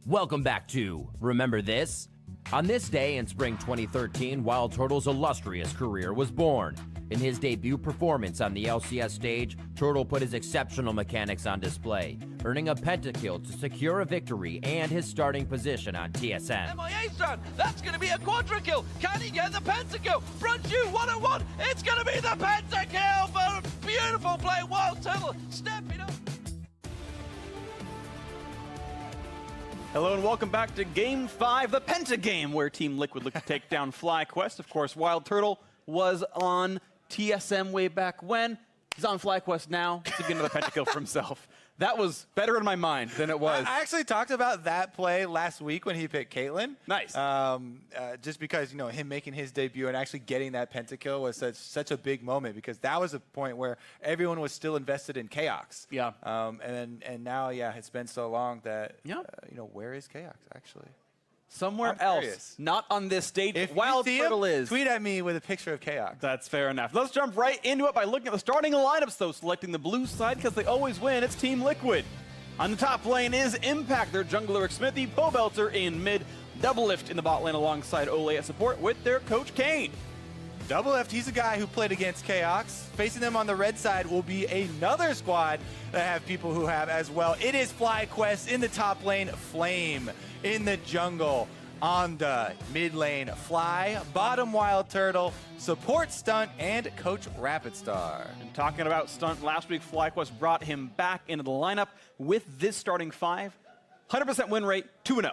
Welcome back to Remember This? On this day in spring 2013, Wild Turtle's illustrious career was born. In his debut performance on the LCS stage, Turtle put his exceptional mechanics on display, earning a pentakill to secure a victory and his starting position on TSM. MIA stand, that's going to be a quadra-kill. Can he get the pentakill? Front you, 1-on-1, it's going to be the pentakill for a beautiful play. Wild Turtle stepping up. Hello and welcome back to Game 5, the Penta game, where Team Liquid looked to take down FlyQuest. Of course, Wild Turtle was on TSM way back when. He's on FlyQuest now to get another pentakill for himself. That was better in my mind than it was. I actually talked about that play last week when he picked Caitlyn. Nice. Just because, you know, him making his debut and actually getting that pentakill was such a big moment, because that was a point where everyone was still invested in Chaos. Yeah. And now, yeah, it's been so long that, Yeah. you know, where is Chaos actually? Somewhere I'm else, curious. not on this stage. If Wild you see Turtle him, is. tweet at me with a picture of Chaos. That's fair enough. Let's jump right into it by looking at the starting lineups, though, selecting the blue side because they always win. It's Team Liquid. On the top lane is Impact, their jungler Smithy, Bowbelter in mid, Double Lift in the bot lane alongside Ole at support with their coach Kane. Double Lift, he's a guy who played against Chaos. Facing them on the red side will be another squad that have people who have as well. It is FlyQuest in the top lane, Flame in the jungle. On the mid lane, Fly, bottom Wild Turtle, support Stunt, and Coach Rapid Star. And talking about Stunt, last week FlyQuest brought him back into the lineup with this starting five. 100% win rate, 2-0.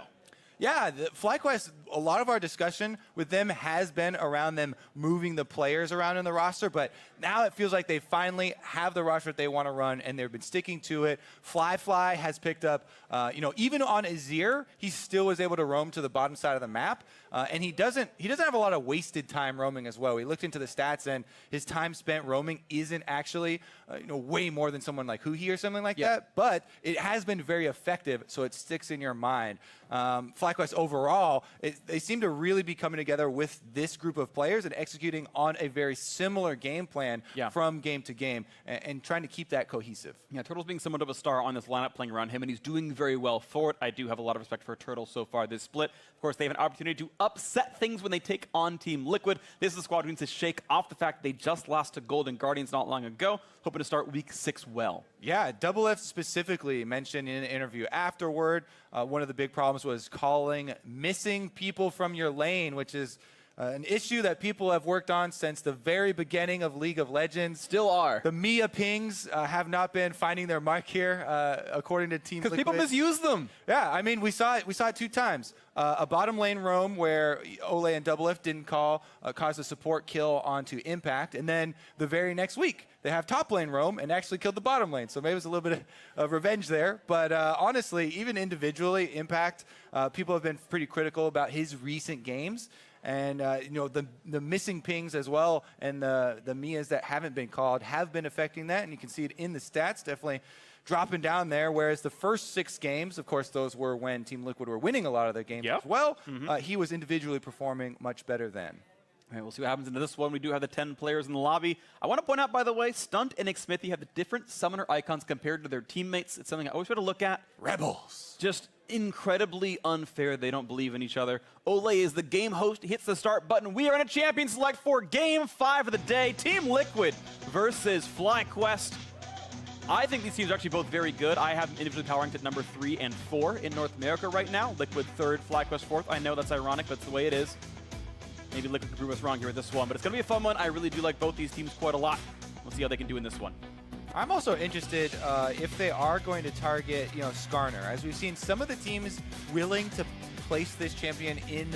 Yeah, the FlyQuest, a lot of our discussion with them has been around them moving the players around in the roster, but now it feels like they finally have the roster that they want to run, and they've been sticking to it. Fly has picked up, you know, even on Azir, he still was able to roam to the bottom side of the map, and he doesn't have a lot of wasted time roaming as well. We looked into the stats, and his time spent roaming isn't actually, you know, way more than someone like Huhi or something like that, but it has been very effective, so it sticks in your mind. FlyQuest overall, they seem to really be coming together with this group of players and executing on a very similar game plan from game to game and trying to keep that cohesive. Yeah, Turtle's being somewhat of a star on this lineup playing around him, and he's doing very well for it. I do have a lot of respect for Turtle so far this split. Of course, they have an opportunity to upset things when they take on Team Liquid. This is a squad who needs to shake off the fact they just lost to Golden Guardians not long ago, hoping to start week 6 well. Yeah, Double Lift specifically mentioned in an interview afterward, one of the big problems was calling missing people from your lane, which is an issue that people have worked on since the very beginning of League of Legends. Still are. The Mia pings have not been finding their mark here, according to Team Liquid. Because people misuse them. Yeah, I mean, we saw it 2 times. A bottom lane roam where Ole and Double Lift didn't call, caused a support kill onto Impact, and then the very next week, they have top lane roam and actually killed the bottom lane. So maybe it was a little bit of revenge there. But honestly, even individually, Impact, people have been pretty critical about his recent games. And you know, the missing pings as well, and the Mias that haven't been called have been affecting that, and you can see it in the stats, definitely dropping down there. Whereas the first 6 games, of course, those were when Team Liquid were winning a lot of their games as well. He was individually performing much better then. All right, we'll see what happens into this one. We do have the 10 players in the lobby. I want to point out, by the way, Stunt and Smithy have the different summoner icons compared to their teammates. It's something I always try to look at. Rebels. Just incredibly unfair. They don't believe in each other. Ole is the game host. He hits the start button. We are in a champion select for Game 5 of the day. Team Liquid versus FlyQuest. I think these teams are actually both very good. I have them individually powering to number 3 and 4 in North America right now. Liquid 3rd, FlyQuest 4th. I know that's ironic, but it's the way it is. Maybe Liquid could prove us wrong here with this one, but it's going to be a fun one. I really do like both these teams quite a lot. We'll see how they can do in this one. I'm also interested if they are going to target, you know, Skarner, as we've seen some of the teams willing to place this champion in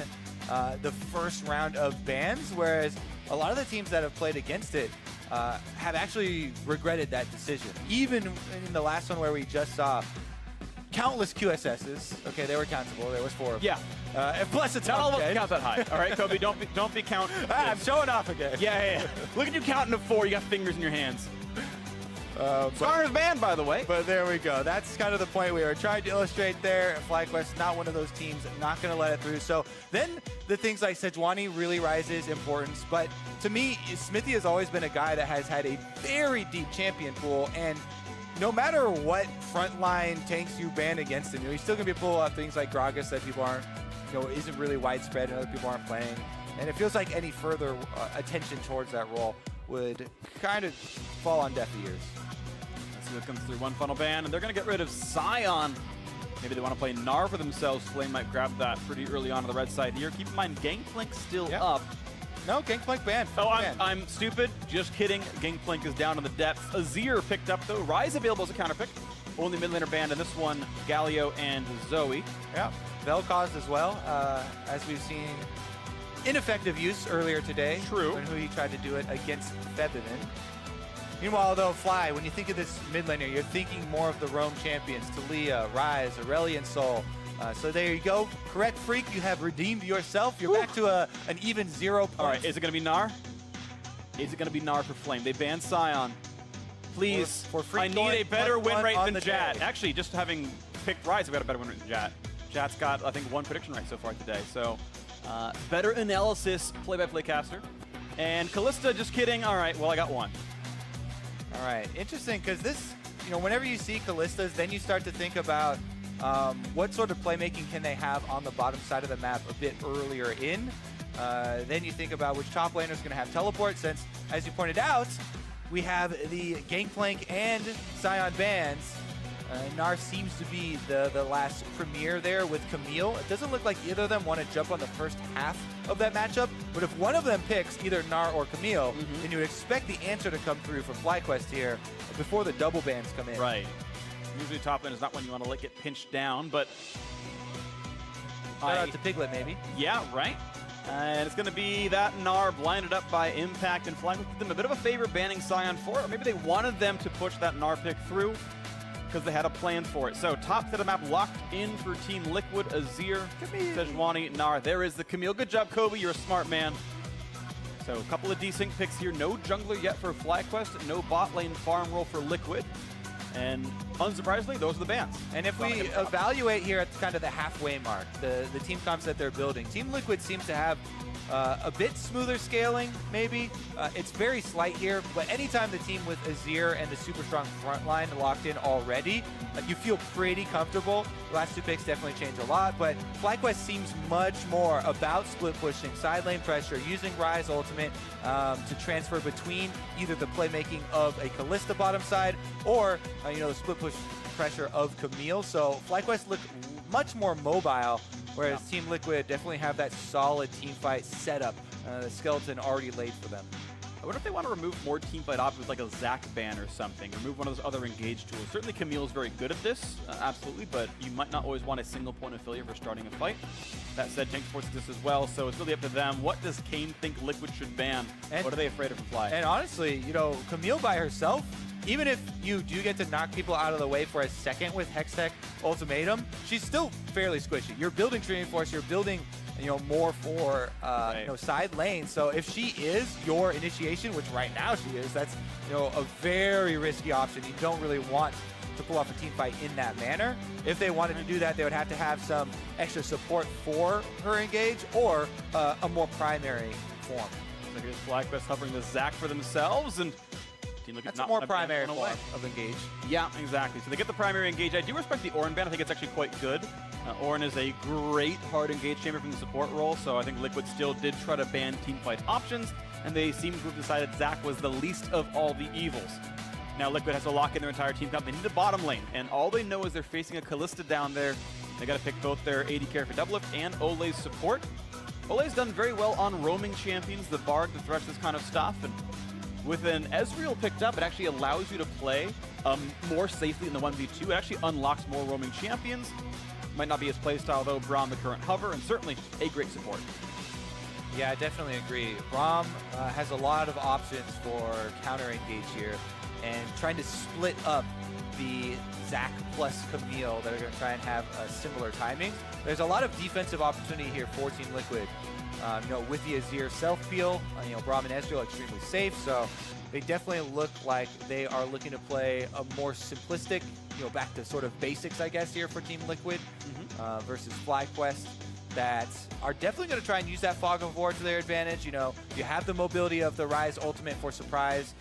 the first round of bans, whereas a lot of the teams that have played against it have actually regretted that decision. Even in the last one where we just saw countless QSSs. Okay, they were countable. There was 4 of them. Yeah. Plus a Not all of us count that high. All right, Kobe, don't be counting. I'm showing off again. Yeah. Look at you counting to 4. You got fingers in your hands. Skarner's banned, by the way. But there we go. That's kind of the point we were trying to illustrate there. FlyQuest, not one of those teams, not going to let it through. So then the things like Sejuani really rises importance. But to me, Smithy has always been a guy that has had a very deep champion pool. And no matter what frontline tanks you ban against him, you're still going to be able to pull out things like Gragas that people aren't, isn't really widespread and other people aren't playing. And it feels like any further attention towards that role would kind of fall on deaf ears. Let's see what comes through. One funnel ban, and they're going to get rid of Scion. Maybe they want to play Gnar for themselves. Flame might grab that pretty early on the red side here. Keep in mind, Gangplank still up. No, Gangplank banned. Oh, I'm stupid. Just kidding. Gangplank is down in the depths. Azir picked up, though. Ryze available as a counter pick. Only mid laner banned in this one, Galio and Zoe. Yeah, Vel'Koz as well, as we've seen ineffective use earlier today. True. When he tried to do it against Febiven. Meanwhile, though, Fly, when you think of this mid laner, you're thinking more of the Roam champions, Taliyah, Ryze, Aurelion Sol. So there you go. Correct, Freak. You have redeemed yourself. You're back to an even 0 points. All right, is it going to be Gnar? Is it going to be Gnar for Flame? They banned Scion. Please, for Freak I need a better win rate than Jat. day. Actually, just having picked Ryze, I've got a better win rate than Jat. Jat's got, I think, 1 prediction right so far today. So better analysis, play-by-play caster. And Kalista, just kidding. All right, well, I got 1. All right, interesting, because this, whenever you see Kalistas, then you start to think about what sort of playmaking can they have on the bottom side of the map a bit earlier in. Then you think about which top laner is going to have teleport, since, as you pointed out, we have the Gangplank and Scion bans. Gnar seems to be the last premier there with Camille. It doesn't look like either of them want to jump on the first half of that matchup, but if one of them picks either Gnar or Camille, then you would expect the answer to come through for FlyQuest here before the double bans come in. Right. Usually top lane is not when you want to get pinched down, but... Shout out to Piglet, maybe. Yeah, right. And it's going to be that Gnar blinded up by Impact, and FlyQuest did them a bit of a favor banning Scion for it, or maybe they wanted them to push that Gnar pick through because they had a plan for it. So top set of map locked in for Team Liquid, Azir, Sejuani, Gnar. There is the Camille. Good job, Kobe. You're a smart man. So a couple of decent picks here. No jungler yet for FlyQuest. No bot lane farm role for Liquid. And unsurprisingly, those are the bans. And if we evaluate here at kind of the halfway mark, the team comps that they're building, Team Liquid seems to have a bit smoother scaling, maybe. It's very slight here, but anytime the team with Azir and the super strong front line locked in already, you feel pretty comfortable. The last 2 picks definitely change a lot, but FlyQuest seems much more about split pushing, side lane pressure, using Ryze ultimate to transfer between either the playmaking of a Kalista bottom side or the split push pressure of Camille. So FlyQuest look much more mobile, whereas Team Liquid definitely have that solid team fight setup, the skeleton already laid for them. I wonder if they want to remove more teamfight options like a Zac ban or something. Remove one of those other engage tools. Certainly Camille is very good at this, absolutely, but you might not always want a single point of failure for starting a fight. That said, tank supports this as well, so it's really up to them. What does Kane think Liquid should ban? And what are they afraid of from Fly? And honestly, Camille by herself, even if you do get to knock people out of the way for a second with Hextech Ultimatum, she's still fairly squishy. You're building Treant Force, you're building more for side lane. So if she is your initiation, which right now she is, that's a very risky option. You don't really want to pull off a team fight in that manner. If they wanted to do that, they would have to have some extra support for her engage or a more primary form. So here's FlyQuest hovering the Zac for themselves, and that's a more primary form of engage. Yeah, exactly. So they get the primary engage. I do respect the Ornn ban. I think it's actually quite good. Ornn is a great hard engage chamber from the support role, so I think Liquid still did try to ban teamfight options, and they seem to have decided Zac was the least of all the evils. Now Liquid has to lock in their entire team comp. They need the bottom lane, and all they know is they're facing a Kalista down there. They got to pick both their AD carry for double lift and Ole's support. Ole's done very well on roaming champions, the Bard, the Thresh, this kind of stuff, and with an Ezreal picked up, it actually allows you to play more safely in the 1v2. It actually unlocks more roaming champions. Might not be his playstyle though. Braum, the current hover, and certainly a great support. Yeah, I definitely agree. Braum has a lot of options for counter engage here, and trying to split up the Zac plus Camille that are going to try and have a similar timing. There's a lot of defensive opportunity here for Team Liquid. With the Azir self-peel, Braum and Ezreal are extremely safe, so they definitely look like they are looking to play a more simplistic, back to sort of basics, I guess, here for Team Liquid versus FlyQuest that are definitely going to try and use that Fog of War to their advantage. You have the mobility of the Ryze ultimate for surprise.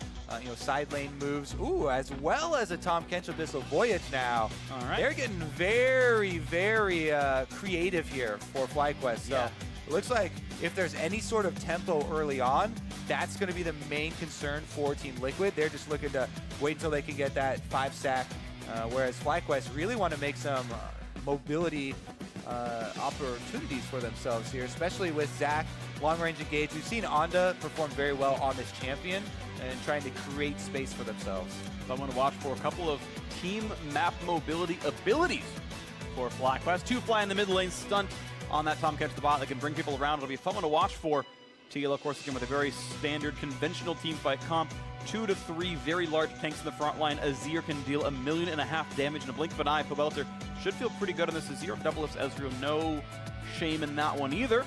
side lane moves. Ooh, as well as a Tom Kench Abyssal Voyage now. All right. They're getting very, very creative here for FlyQuest. So Yeah. it looks like if there's any sort of tempo early on, that's going to be the main concern for Team Liquid. They're just looking to wait until they can get that 5-stack, whereas FlyQuest really want to make some mobility opportunities for themselves here, especially with Zach, long-range engage. We've seen Onda perform very well on this champion and trying to create space for themselves. So I'm going to watch for a couple of team map mobility abilities for FlyQuest. 2 fly in the mid lane, stunt on that Tom Catch the bot that can bring people around. It'll be fun one to watch for. TL, of course, again with a very standard conventional team fight comp. 2 to 3 very large tanks in the front line. Azir can deal 1.5 million damage in a blink of an eye. Pobelter should feel pretty good on this Azir. Double F's Ezreal, no shame in that one either.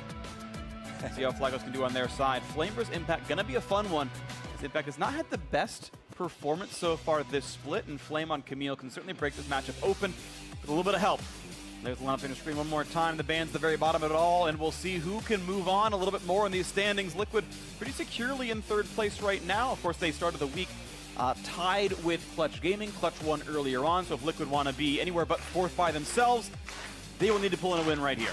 See how FlyQuest can do on their side. Flamer's Impact gonna be a fun one. As Impact has not had the best performance so far this split, and Flame on Camille can certainly break this matchup open with a little bit of help. There's the lineup on the screen one more time. The band's the very bottom of it all, and we'll see who can move on a little bit more in these standings. Liquid pretty securely in 3rd place right now. Of course, they started the week tied with Clutch Gaming. Clutch won earlier on, so if Liquid want to be anywhere but 4th by themselves, they will need to pull in a win right here.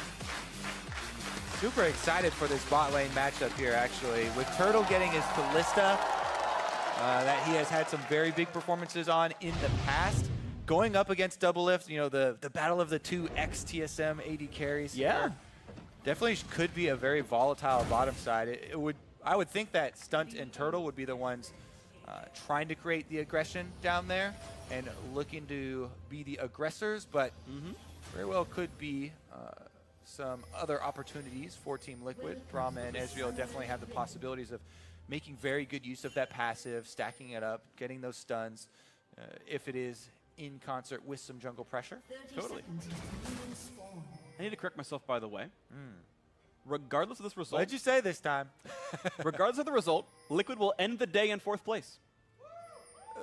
Super excited for this bot lane matchup here, actually. With Turtle getting his Kalista, that he has had some very big performances on in the past. Going up against Double Lift, the battle of the 2 ex-TSM AD carries. Yeah. Here. Definitely could be a very volatile bottom side. I would think that Stunt and Turtle would be the ones trying to create the aggression down there and looking to be the aggressors, but very well could be some other opportunities for Team Liquid. Brahma and Ezreal definitely have the possibilities of making very good use of that passive, stacking it up, getting those stuns, if it is in concert with some jungle pressure. Totally. I need to correct myself, by the way. Regardless of this result, What did you say this time? regardless of the result, Liquid will end the day in 4th place.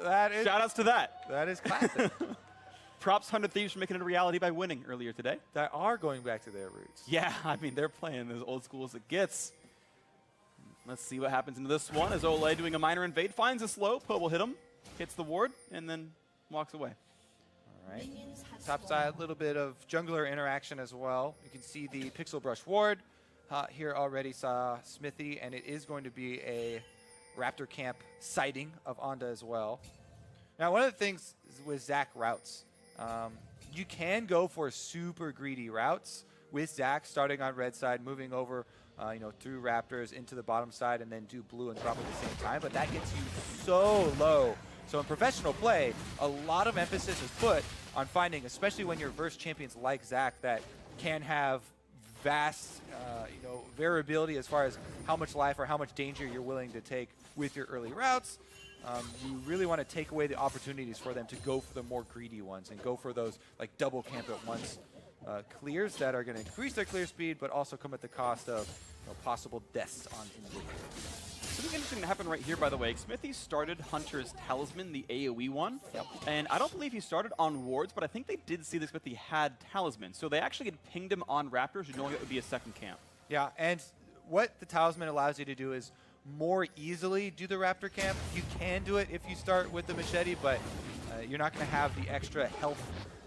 Shoutouts to that. That is classic. Props 100 Thieves for making it a reality by winning earlier today. That are going back to their roots. Yeah, I mean, they're playing as old school as it gets. Let's see what happens into this one as Olay doing a minor invade, finds a slow, Po will hit him, hits the ward, and then walks away. All right. Top side, a little bit of jungler interaction as well. You can see the Pixel Brush ward. Here already saw Smithy, and it is going to be a Raptor Camp sighting of Onda as well. Now, one of the things with Zach routes, you can go for super greedy routes with Zach starting on red side, moving over through Raptors into the bottom side, and then do blue and drop at the same time, but that gets you so low. So in professional play, a lot of emphasis is put on finding, especially when you're versus champions like Zach that can have vast variability as far as how much life or how much danger you're willing to take with your early routes. You really want to take away the opportunities for them to go for the more greedy ones and go for those like double camp at once clears that are going to increase their clear speed, but also come at the cost of possible deaths on individuals. Something interesting to happen right here, by the way. Smithy started Hunter's Talisman, the AoE one. Yep. And I don't believe he started on wards, but I think they did see that Smithy had Talisman. So they actually had pinged him on Raptors, knowing it would be a second camp. Yeah, and what the Talisman allows you to do is more easily do the Raptor camp. You can do it if you start with the machete, but you're not going to have the extra health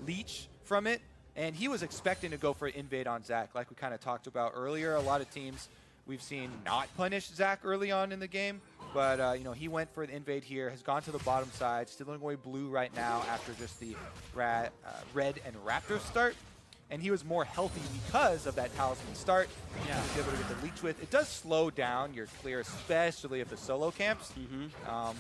leech from it. And he was expecting to go for an invade on Zach, like we kind of talked about earlier. A lot of teams we've seen not punish Zach early on in the game, but he went for the invade here, has gone to the bottom side, still going away blue right now after just the red and Raptor start. And he was more healthy because of that Talisman start. Yeah. He was able to get the leech with. It does slow down your clear, especially if the solo camps,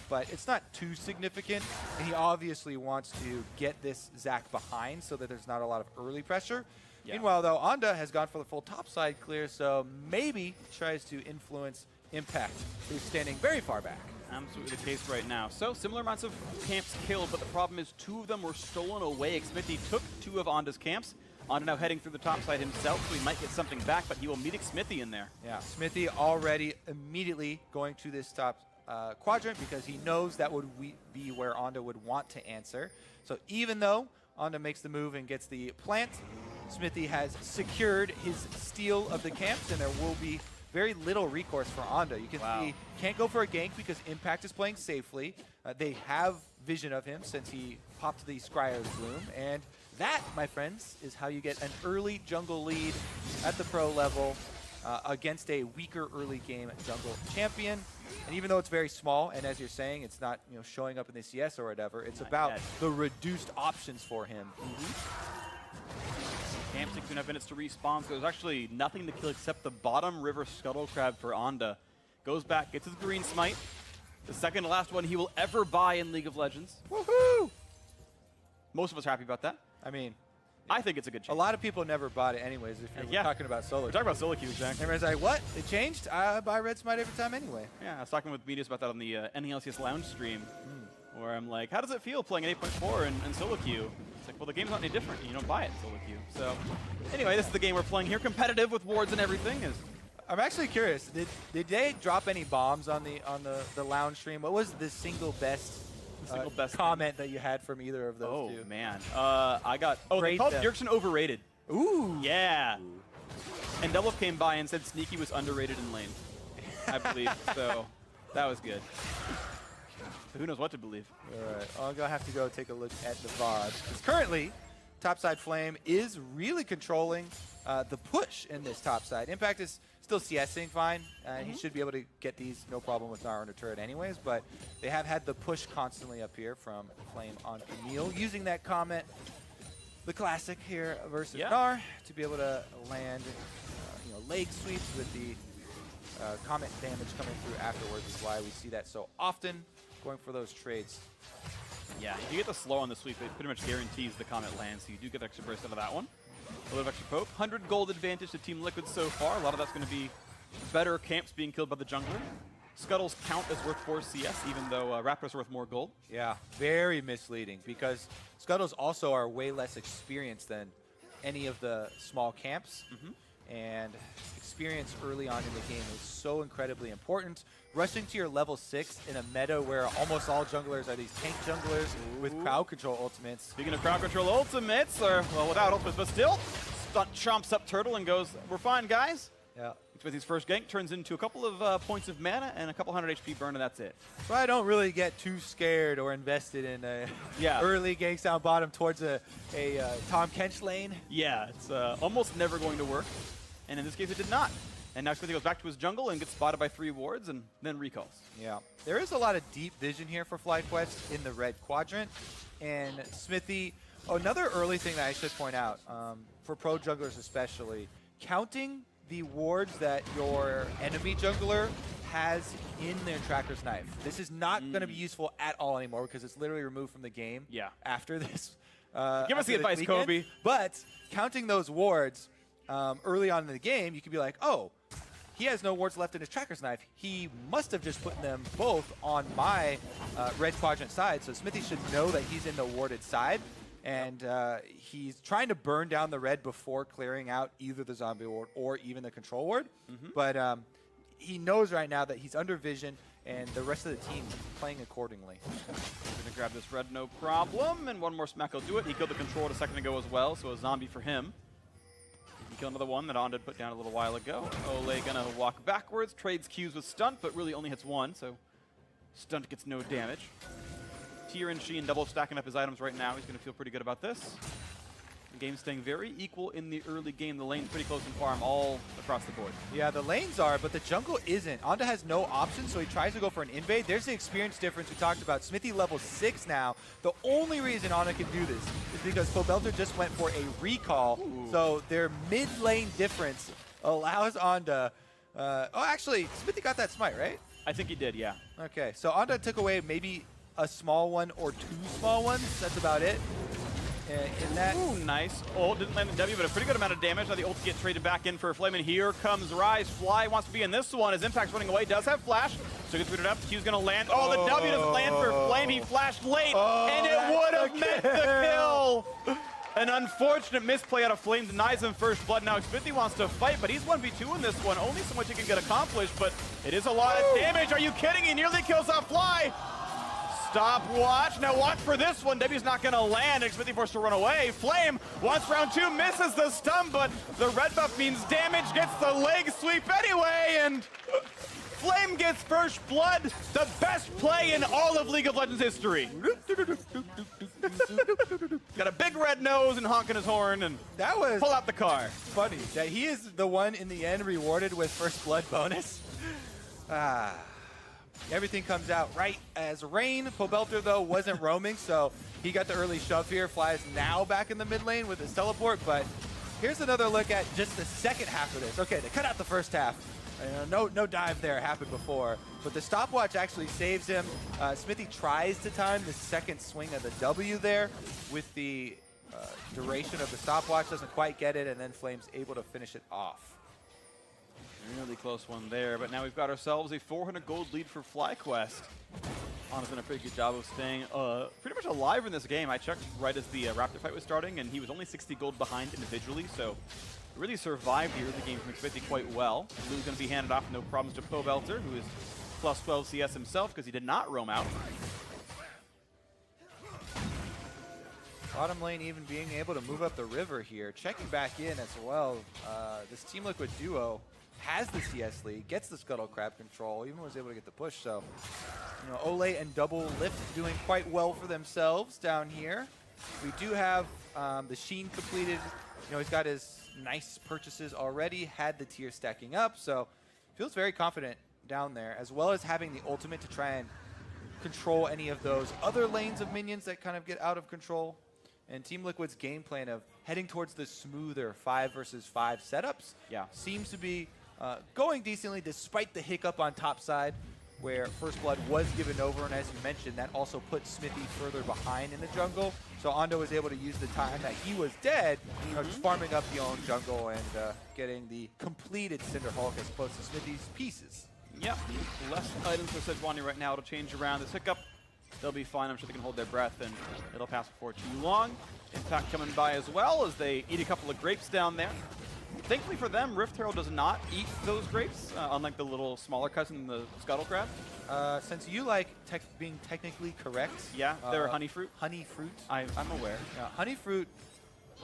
but it's not too significant. And he obviously wants to get this Zach behind so that there's not a lot of early pressure. Yeah. Meanwhile, though, Onda has gone for the full topside clear, so maybe tries to influence Impact, who's standing very far back. Absolutely the case right now. So similar amounts of camps killed, but the problem is 2 of them were stolen away. Smithy took 2 of Onda's camps. Onda now heading through the top side himself, so he might get something back, but he will meet Smithy in there. Yeah, Smithy already immediately going to this top quadrant because he knows that would be where Onda would want to answer. So even though Onda makes the move and gets the plant, Smithy has secured his steal of the camps, and there will be very little recourse for Onda. You can see can't go for a gank because Impact is playing safely. They have vision of him since he popped the Scryo's Bloom, and that, my friends, is how you get an early jungle lead at the pro level against a weaker early game jungle champion. And even though it's very small, and as you're saying, it's not showing up in the CS or whatever, it's about the reduced options for him. Camp 6.5 minutes to respawn, so there's actually nothing to kill except the bottom river scuttle crab for Onda. Goes back, gets his green smite. The second to last one he will ever buy in League of Legends. Woohoo! Most of us are happy about that. I mean, I think it's a good change. a lot of people never bought it anyways if you're talking about solo. We're talking about solo queues, Jack. Everyone's like, what? It changed? I buy Red Smite every time anyway. Yeah, I was talking with Medius about that on the LCS Lounge stream, where I'm like, how does it feel playing an 8.4 in solo queue? It's like, well, the game's not any different. You don't buy it in solo queue. So anyway, this is the game we're playing here, competitive with wards and everything. I'm actually curious. Did they drop any bombs on the lounge stream? What was the single best comment that you had from either of those two? Oh man, I got they called Bjergsen overrated. Ooh. Yeah. And Double came by and said Sneaky was underrated in lane, I believe. So that was good. So who knows what to believe? All right, I'm gonna have to go take a look at the VOD. Because currently, Topside Flame is really controlling the push in this topside. Impact is still CSing fine. He should be able to get these no problem with Gnar under turret anyways, but they have had the push constantly up here from Flame on Camille, using that comment, the classic here versus Gnar, to be able to land leg sweeps with the comment damage coming through afterwards is why we see that so often, going for those trades. Yeah, if you get the slow on the sweep, it pretty much guarantees the comment lands, so you do get extra burst out of that one. A little bit of extra poke. 100 gold advantage to Team Liquid so far. A lot of that's going to be better camps being killed by the jungler. Scuttles count as worth 4 CS, even though Raptor's worth more gold. Yeah, very misleading, because Scuttles also are way less experienced than any of the small camps. And experience early on in the game is so incredibly important. Rushing to your level 6 in a meta where almost all junglers are these tank junglers with crowd control ultimates. Speaking of crowd control ultimates, or well, without ultimates, but still, Stunt chomps up Turtle and goes, we're fine, guys. Yeah. With his first gank, turns into a couple of points of mana and a couple 100 HP burn, and that's it. So I don't really get too scared or invested in a early ganks down bottom towards a Tom Kench lane. Yeah, it's almost never going to work. And in this case, it did not. And now Smithy goes back to his jungle and gets spotted by 3 wards and then recalls. Yeah. There is a lot of deep vision here for FlyQuest in the red quadrant. And Smithy, another early thing that I should point out, for pro junglers especially, counting the wards that your enemy jungler has in their tracker's knife. This is not going to be useful at all anymore because it's literally removed from the game after this. Give us the advice, weekend. Kobe. But counting those wards early on in the game, you could be like, oh, he has no wards left in his tracker's knife. He must have just put them both on my red quadrant side, so Smithy should know that he's in the warded side. And he's trying to burn down the red before clearing out either the zombie ward or even the control ward. But he knows right now that he's under vision, and the rest of the team is playing accordingly. Going to grab this red, no problem, and one more smack will do it. He killed the control ward a second ago as well, so a zombie for him. He can kill another one that Onda put down a little while ago. Ole gonna walk backwards, trades Qs with Stunt, but really only hits one, so Stunt gets no damage. Tier and Sheen double stacking up his items right now. He's going to feel pretty good about this. The game's staying very equal in the early game. The lane's pretty close in farm all across the board. Yeah, the lanes are, but the jungle isn't. Onda has no options, so he tries to go for an invade. There's the experience difference we talked about. Smithy level 6 now. The only reason Onda can do this is because Pobelter just went for a recall. So their mid-lane difference allows Onda... oh, actually, Smithy got that smite, right? I think he did, yeah. Okay, so Onda took away maybe a small one or 2 small ones. That's about it. In that. Ooh, nice. Ult didn't land the W, but a pretty good amount of damage. Now the ult gets traded back in for a Flame, and here comes Rise. Fly wants to be in this one. His Impact's running away. Does have Flash, so he gets rooted up. Q's going to land. Oh, the W doesn't land for Flame. He flashed late, and it would have meant the kill. An unfortunate misplay out of Flame denies him first blood. Now Smithy wants to fight, but he's 1v2 in this one. Only so much he can get accomplished, but it is a lot of damage. Are you kidding? He nearly kills off Fly. stopwatch. Now watch for this one. W's not going to land. Xmithy forced to run away. Flame, once round 2, misses the stun, but the red buff means damage, gets the leg sweep anyway, and Flame gets first blood, the best play in all of League of Legends history. Got a big red nose and honking his horn, and That was pull out the car. funny that he is the one in the end rewarded with first blood bonus. Everything comes out right as rain. Pobelter, though, wasn't roaming, so he got the early shove here. Flies now back in the mid lane with his teleport, but here's another look at just the second half of this. Okay, they cut out the first half. No dive there happened before, but the stopwatch actually saves him. Smithy tries to time the second swing of the W there with the duration of the stopwatch, doesn't quite get it, and then Flame's able to finish it off. Really close one there, but now we've got ourselves a 400 gold lead for FlyQuest. Hon's done a pretty good job of staying pretty much alive in this game. I checked right as the Raptor fight was starting, and he was only 60 gold behind individually, so really survived here the game from Xmithy quite well. Blue's going to be handed off, no problems, to Pobelter, who is plus 12 CS himself because he did not roam out. Bottom lane even being able to move up the river here. Checking back in as well. This Team Liquid duo has the CS lead, gets the Scuttle Crab control, even was able to get the push. So, you know, Ole and Double Lift doing quite well for themselves down here. We do have the Sheen completed. You know, he's got his nice purchases already, had the tier stacking up, so feels very confident down there, as well as having the ultimate to try and control any of those other lanes of minions that kind of get out of control. And Team Liquid's game plan of heading towards the smoother 5 versus 5 setups seems to be going decently, despite the hiccup on top side where First Blood was given over, and as you mentioned, that also put Smithy further behind in the jungle. So Ondo was able to use the time that he was dead, you know, just farming up the own jungle and getting the completed Cinder Hulk as close to Smithy's pieces. Yep, less items for Sejuani right now. It'll change around this hiccup. They'll be fine. I'm sure they can hold their breath, and it'll pass before too long. Impact coming by as well as they eat a couple of grapes down there. Thankfully for them, Rift Herald does not eat those grapes, unlike the little smaller cousin, the Scuttle Crab. Since you like being technically correct. Yeah, they're honey fruit. Honey fruit. I'm aware. Honey fruit.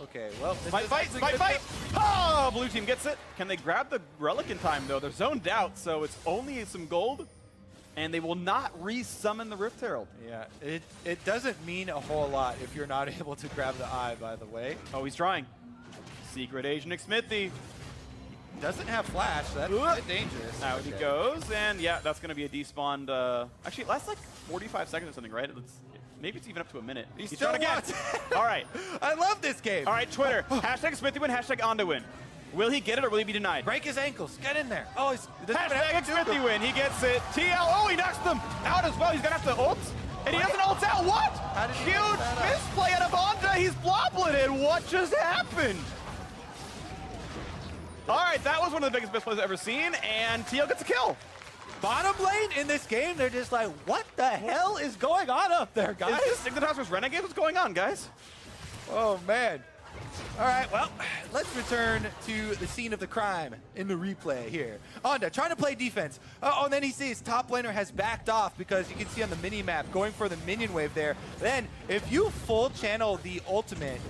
Okay, well. Fight! Oh, blue team gets it. Can they grab the relic in time, though? They're zoned out, so it's only some gold, and they will not re-summon the Rift Herald. Yeah, it doesn't mean a whole lot if you're not able to grab the eye, by the way. Oh, he's trying. Secret Agent Xmithy. Doesn't have flash, so that's a bit dangerous. Out he goes, and yeah, that's going to be a despawned. Actually, it lasts like 45 seconds or something, right? Maybe it's even up to a minute. He's trying again. All right. I love this game. All right, Twitter. Hashtag Xmithy win, hashtag Ondo win. Will he get it or will he be denied? Break his ankles. Get in there. Oh, hashtag Xmithy win. He gets it. TL. Oh, he knocks them out as well. He's going to have to ult. And he doesn't ult out. What? Huge misplay out of Ondo. He's blobbling. What just happened? All right, that was one of the biggest misplays I've ever seen, and TL gets a kill. Bottom lane in this game, they're just like, what the hell is going on up there, guys? Is this Ignitas vs Renegade? What's going on, guys? Oh, man. All right, well, let's return to the scene of the crime in the replay here. Onda trying to play defense. Oh, and then he sees top laner has backed off because you can see on the mini-map going for the minion wave there. Then, if you full channel the ultimate,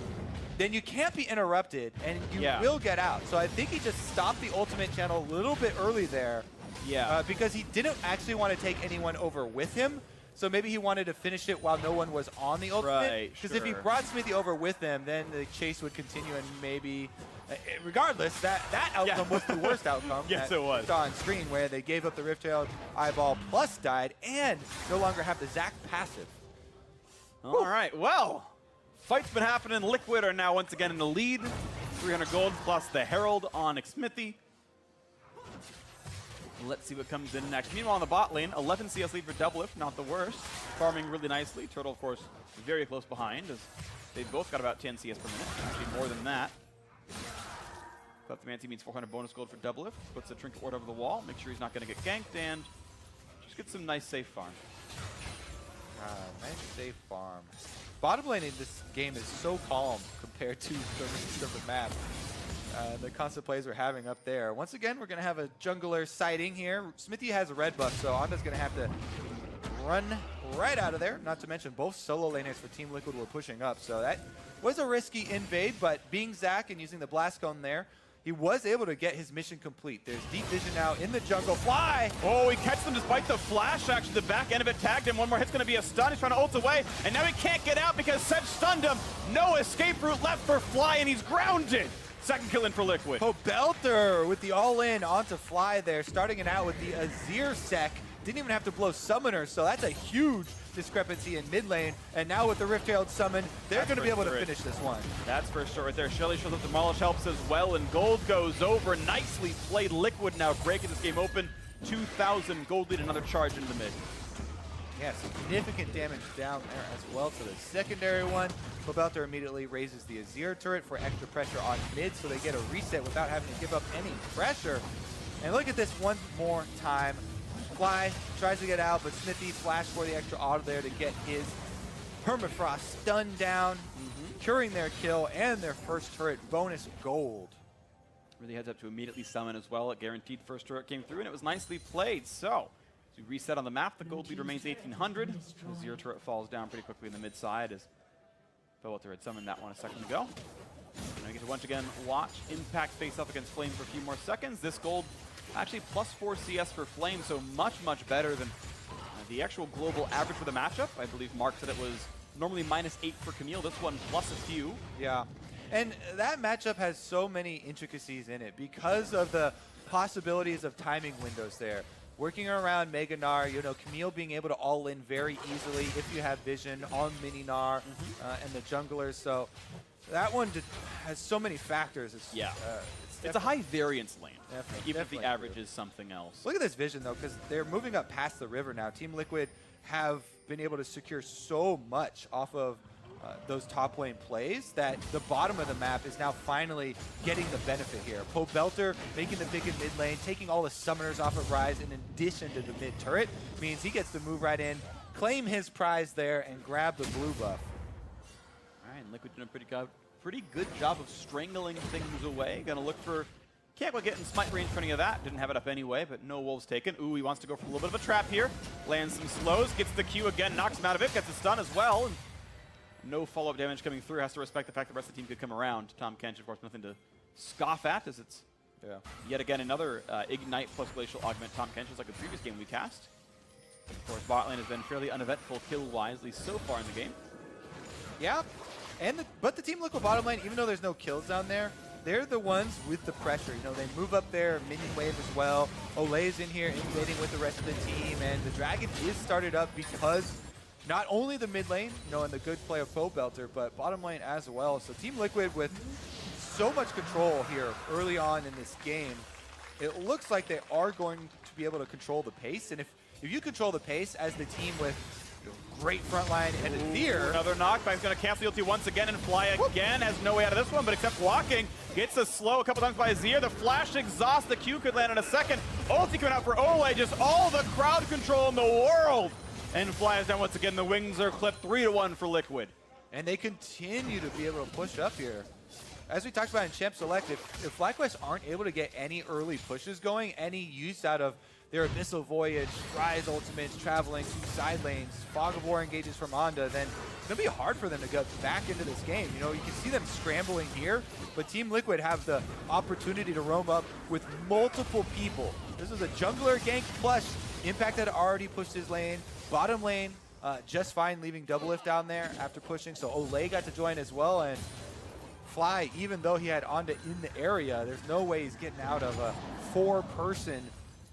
then you can't be interrupted, and you will get out. So I think he just stopped the ultimate channel a little bit early there. Yeah. Because he didn't actually want to take anyone over with him. So maybe he wanted to finish it while no one was on the ultimate. Right, because if he brought Smithy over with him, then the chase would continue, and maybe, regardless, that outcome was the worst outcome. Yes, it was. On screen, where they gave up the Rift Herald eyeball plus died, and no longer have the Zac passive. All right, well. Fight's been happening. Liquid are now once again in the lead. 300 gold plus the Herald on Xmithy. Let's see what comes in next. Meanwhile, on the bot lane, 11 CS lead for Doublelift, not the worst. Farming really nicely. Turtle, of course, very close behind, as they've both got about 10 CS per minute. Actually, more than that. But the Manti means 400 bonus gold for Doublelift. Puts a Trinket Ward over the wall. Make sure he's not going to get ganked, and just get some nice safe farm. Nice safe farm. Bottom lane in this game is so calm compared to the rest of the map. The constant plays we're having up there. Once again, we're going to have a jungler sighting here. Smithy has a red buff, so Onda's going to have to run right out of there. Not to mention both solo laners for Team Liquid were pushing up, so that was a risky invade, but being Zach and using the Blast Cone there, he was able to get his mission complete. There's deep vision now in the jungle. Fly! Oh, he catches them despite the flash. Actually, the back end of it tagged him. One more hit's going to be a stun. He's trying to ult away, and now he can't get out because Sedge stunned him. No escape route left for Fly, and he's grounded. Second kill in for Liquid. Belter with the all-in onto Fly there, starting it out with the Azir sec. Didn't even have to blow Summoner, so that's a huge discrepancy in mid lane. And now with the Rift-Tailed Summon, they're going to be able to finish this one. That's for sure right there. Shelly shows up, Demolish helps as well, and gold goes over. Nicely played. Liquid now breaking this game open. 2,000 gold lead, another charge into the mid. Yeah, significant damage down there as well to the secondary one. Belter immediately raises the Azir turret for extra pressure on mid, so they get a reset without having to give up any pressure. And look at this one more time. Fly tries to get out, but Smithy flashed for the extra auto there to get his Permafrost stunned down, curing their kill and their first turret bonus gold. Really heads up to immediately summon as well. A guaranteed first turret came through, and it was nicely played. So, as we reset on the map, the gold lead remains 1,800. Azir turret falls down pretty quickly in the mid side as Belter had summoned that one a second ago. And I get to once again watch Impact face off against Flame for a few more seconds. This gold actually +4 CS for Flame, so much better than the actual global average for the matchup. I believe Mark said it was normally -8 for Camille. This one plus a few. Yeah, and that matchup has so many intricacies in it because of the possibilities of timing windows there. Working around Mega Gnar, you know, Camille being able to all in very easily if you have vision on Mini Gnar and the junglers. So that one has so many factors. It's a high variance lane, even if the definitely average is something else. Look at this vision, though, because they're moving up past the river now. Team Liquid have been able to secure so much off of those top lane plays that the bottom of the map is now finally getting the benefit here. Belter making the pick in mid lane, taking all the summoners off of Rise in addition to the mid turret, means he gets to move right in, claim his prize there, and grab the blue buff. All right, and Liquid doing a pretty good job of strangling things away. Gonna look for, can't quite get in smite range for any of that. Didn't have it up anyway, but no wolves taken. Ooh, he wants to go for a little bit of a trap here. Lands some slows, gets the Q again, knocks him out of it, gets a stun as well. And no follow-up damage coming through. Has to respect the fact the rest of the team could come around. Tahm Kench, of course, nothing to scoff at, as it's yet again another Ignite plus Glacial Augment Tahm Kench, just like the previous game we cast. Of course, bot lane has been fairly uneventful kill-wise, at least so far in the game. Yeah, and but the Team Liquid bottom lane, even though there's no kills down there, they're the ones with the pressure. You know, they move up their minion wave as well. Olay's in here invading with the rest of the team, and the Dragon is started up because not only the mid lane, you know, and the good play of Belter, but bottom lane as well. So Team Liquid with so much control here early on in this game, it looks like they are going to be able to control the pace. And if you control the pace as the team with great front line and Azir. Another knockback, going to cancel the ulti once again and Fly again. Has no way out of this one, but except walking. Gets a slow a couple times by Azir. The flash exhaust, the Q could land in a second. Ulti coming out for Olay, just all the crowd control in the world. And Fly is down once again. The wings are clipped 3-1 for Liquid. And they continue to be able to push up here. As we talked about in Champ Select, if FlyQuest aren't able to get any early pushes going, any use out of their Abyssal Voyage, Rise Ultimates, traveling to side lanes, Fog of War engages from Onda, then it's going to be hard for them to get back into this game. You know, you can see them scrambling here, but Team Liquid have the opportunity to roam up with multiple people. This is a jungler gank plus Impact had already pushed his lane. Bottom lane, just fine, leaving Double Lift down there after pushing, so Olay got to join as well, and Fly, even though he had Onda in the area, there's no way he's getting out of a 4-person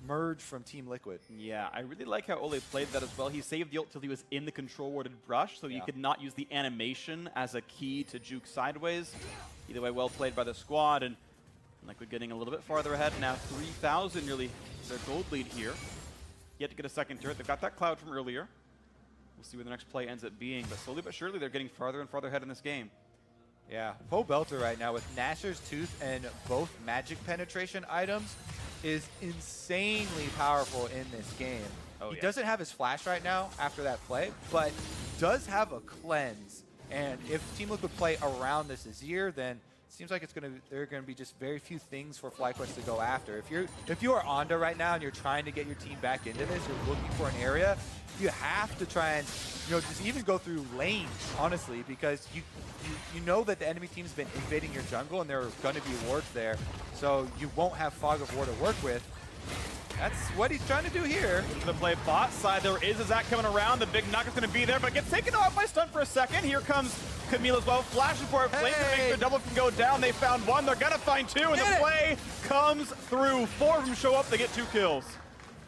merge from Team Liquid. Yeah, I really like how Olay played that as well. He saved the ult till he was in the control warded brush, so you could not use the animation as a key to juke sideways. Either way, well played by the squad, and Liquid getting a little bit farther ahead now. 3,000 nearly their gold lead here. Yet to get a second turret. They've got that cloud from earlier. We'll see where the next play ends up being, but slowly but surely they're getting farther and farther ahead in this game. Yeah, Belter right now with Nashor's Tooth and both magic penetration items is insanely powerful in this game. He doesn't have his flash right now after that play, but does have a cleanse. And if Team Liquid play around this Azir, then seems like there are going to be just very few things for FlyQuest to go after. If you are Onda right now and you're trying to get your team back into this, you're looking for an area, you have to try and just even go through lanes, honestly, because you know that the enemy team's been invading your jungle and there are going to be wards there, so you won't have Fog of War to work with. That's what he's trying to do here. Into the play bot side, there is a Zac coming around. The big knock is going to be there, but gets taken off by stun for a second. Here comes Camille as well, flashing for it. Flame to make the double can go down. They found one. They're going to find two, and the play comes through. 4 of them show up. They get 2 kills.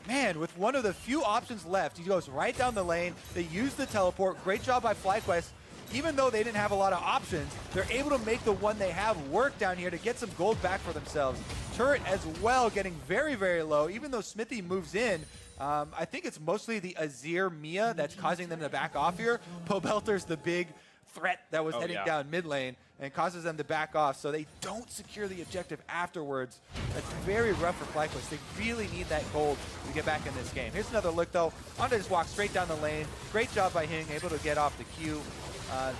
Man, with one of the few options left, he goes right down the lane. They use the teleport. Great job by FlyQuest. Even though they didn't have a lot of options, they're able to make the one they have work down here to get some gold back for themselves. Turret as well getting very, very low. Even though Smithy moves in, I think it's mostly the Azir Mia that's causing them to back off here. Pobelter's the big threat that was heading down mid lane and causes them to back off, so they don't secure the objective afterwards. That's very rough for FlyQuest. They really need that gold to get back in this game. Here's another look, though. Onda just walks straight down the lane. Great job by Hing, able to get off the Q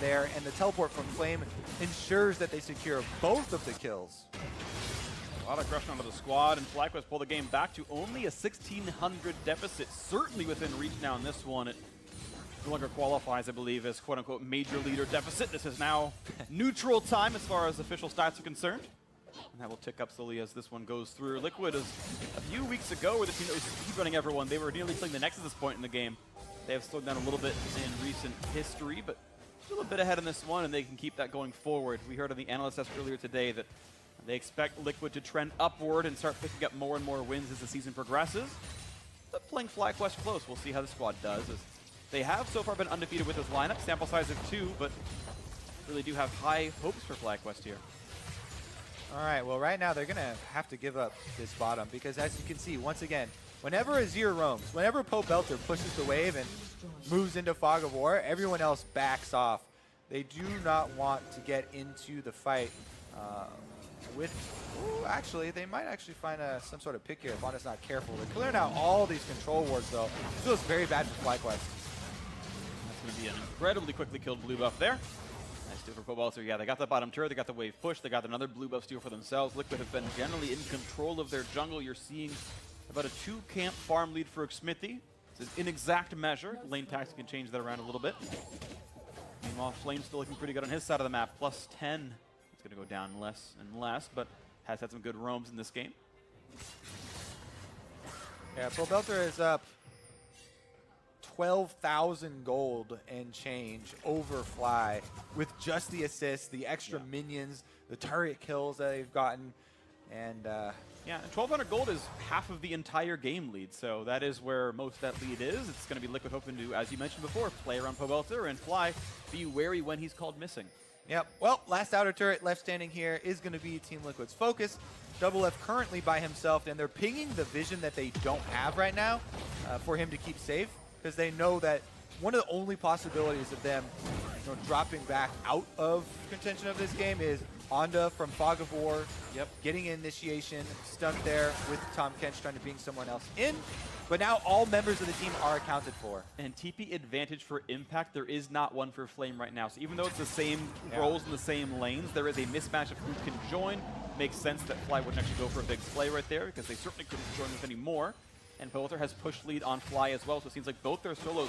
there, and the teleport from Flame ensures that they secure both of the kills. A lot of aggression onto the squad, and FlyQuest pull the game back to only a 1,600 deficit. Certainly within reach now in this one. It no longer qualifies, I believe, as quote-unquote major leader deficit. This is now neutral time as far as official stats are concerned. And that will tick up slowly as this one goes through. Liquid is a few weeks ago where the team that was speedrunning everyone. They were nearly killing the Nexus at this point in the game. They have slowed down a little bit in recent history, but still a bit ahead in this one, and they can keep that going forward. We heard on the analyst test earlier today that they expect Liquid to trend upward and start picking up more and more wins as the season progresses. But playing FlyQuest close, we'll see how the squad does. As they have so far been undefeated with this lineup, sample size of 2, but really do have high hopes for FlyQuest here. All right, well, right now they're going to have to give up this bottom because, as you can see, once again, whenever Azir roams, whenever Pobelter pushes the wave and moves into Fog of War, everyone else backs off. They do not want to get into the fight with... Ooh, actually, they might actually find some sort of pick here if Onda's not careful. They're clearing out all these control wards, though. This feels very bad for FlyQuest. That's going to be an incredibly quickly killed blue buff there. Nice steal for Pobelter. Yeah, they got the bottom turret, they got the wave push, they got another blue buff steal for themselves. Liquid have been generally in control of their jungle. You're seeing about a 2-camp farm lead for Smithy. It's an inexact measure. Lane tactics can change that around a little bit. Meanwhile, Flame's still looking pretty good on his side of the map. +10. It's going to go down less and less, but has had some good roams in this game. Yeah, Pobelter is up 12,000 gold and change over Fly with just the assists, the extra minions, the turret kills that they've gotten, and yeah, and 1,200 gold is half of the entire game lead, so that is where most of that lead is. It's going to be Liquid hoping to, as you mentioned before, play around Pobelter and Fly. Be wary when he's called missing. Yep. Well, last outer turret left standing here is going to be Team Liquid's focus. Double F currently by himself, and they're pinging the vision that they don't have right now for him to keep safe, because they know that one of the only possibilities of them dropping back out of contention of this game is Onda from Fog of War, getting initiation, stunned there with Tom Kench trying to bring someone else in. But now all members of the team are accounted for. And TP advantage for impact, there is not one for Flame right now. So even though it's the same roles in the same lanes, there is a mismatch of who can join. Makes sense that Fly wouldn't actually go for a big play right there because they certainly couldn't join with any more. And Pobelter has pushed lead on Fly as well, so it seems like both their solos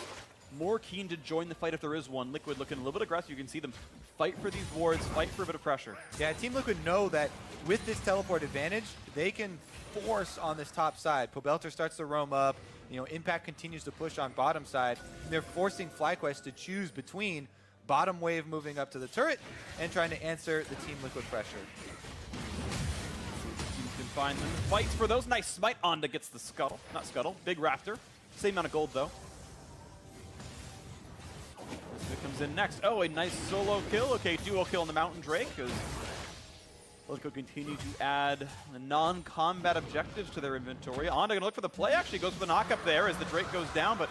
more keen to join the fight if there is one. Liquid looking a little bit aggressive. You can see them fight for these wards, fight for a bit of pressure. Yeah, Team Liquid know that with this teleport advantage, they can force on this top side. Pobelter starts to roam up. Impact continues to push on bottom side. And they're forcing FlyQuest to choose between bottom wave moving up to the turret and trying to answer the Team Liquid pressure. You can find them. Fights for those. Nice smite. Onda gets the scuttle. Not scuttle. Big raptor. Same amount of gold, though. This comes in next. Oh, a nice solo kill. Okay, duo kill on the Mountain Drake. Liquid continue to add the non-combat objectives to their inventory. Onda gonna look for the play. Actually goes for the knock-up there as the Drake goes down, but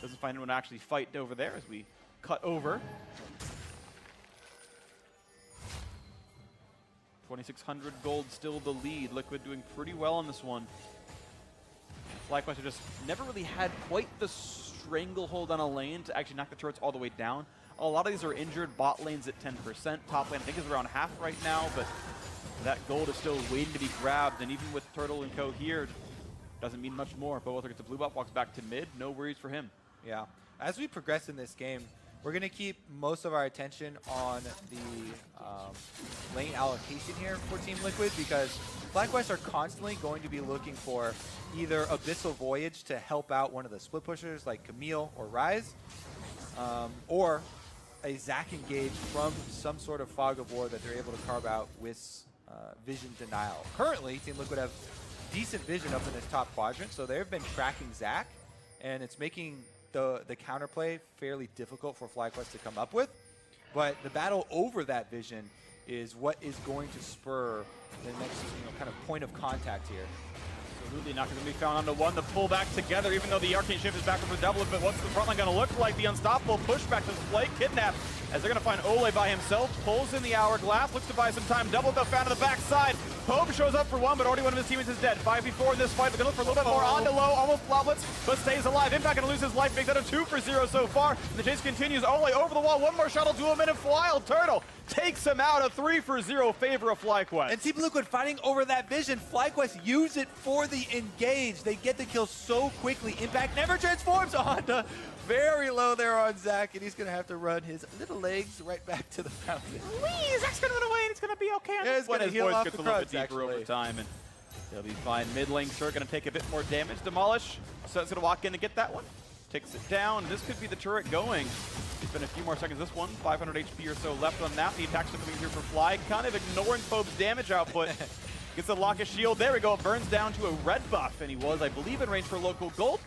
doesn't find anyone to actually fight over there as we cut over. 2,600 gold still the lead. Liquid doing pretty well on this one. FlyQuest have just never really had quite the stranglehold on a lane to actually knock the turrets all the way down. A lot of these are injured. Bot lane's at 10%. Top lane, I think, is around half right now, but that gold is still waiting to be grabbed. And even with Turtle and Co. here, doesn't mean much more. Both gets a blue buff, walks back to mid. No worries for him. Yeah. As we progress in this game, we're going to keep most of our attention on the lane allocation here for Team Liquid, because FlyQuest are constantly going to be looking for either Abyssal Voyage to help out one of the split pushers like Camille or Ryze, or a Zac engage from some sort of fog of war that they're able to carve out with vision denial. Currently, Team Liquid have decent vision up in this top quadrant, so they've been tracking Zac, and it's making the counterplay fairly difficult for FlyQuest to come up with. But the battle over that vision is what is going to spur the next kind of point of contact here. Absolutely not going to be found onto one. The pull back together, even though the Arcane Shift is back for double. But what's the front line going to look like? The unstoppable pushback to display Kidnap, as they're going to find Ole by himself. Pulls in the hourglass, looks to buy some time. Double buff found to the backside. Pope shows up for one, but already one of his teammates is dead. 5v4 in this fight. They're going to look for a little bit more. Onto low, almost bloblets, but stays alive. Impact going to lose his life. Makes that a 2 for 0 so far. And the chase continues. Ole over the wall. One more shuttle to him, and Wild Turtle takes him out. A 3 for 0 favor of FlyQuest. And Team Liquid fighting over that vision. FlyQuest use it for the engage. They get the kill so quickly. Impact never transforms onto very low there on Zac, and he's going to have to run his little legs right back to the fountain. Whee! Zac's going to run away, and it's going to be okay. Yeah, it's going to heal off gets the a little crowds, bit deeper over time, and he'll be fine. Mid lane, sure, going to take a bit more damage. Demolish, so it's going to walk in to get that one. Takes it down. This could be the turret going. It's been a few more seconds. This one, 500 HP or so left on that. The attacks are coming through for Fly, kind of ignoring Pope's damage output. Gets a lock of shield. There we go. It burns down to a red buff, and he was, I believe, in range for local gold.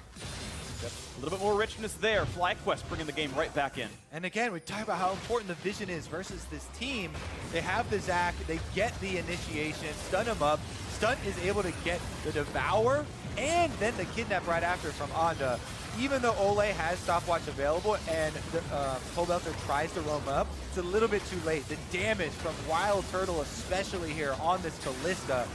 A little bit more richness there. FlyQuest bringing the game right back in. And again, we talk about how important the vision is versus this team. They have the Zac, they get the initiation, stun him up. Stunt is able to get the Devour and then the Kidnap right after from Onda. Even though Ole has stopwatch available and Coldbelter tries to roam up, it's a little bit too late. The damage from Wild Turtle, especially here on this Kalista,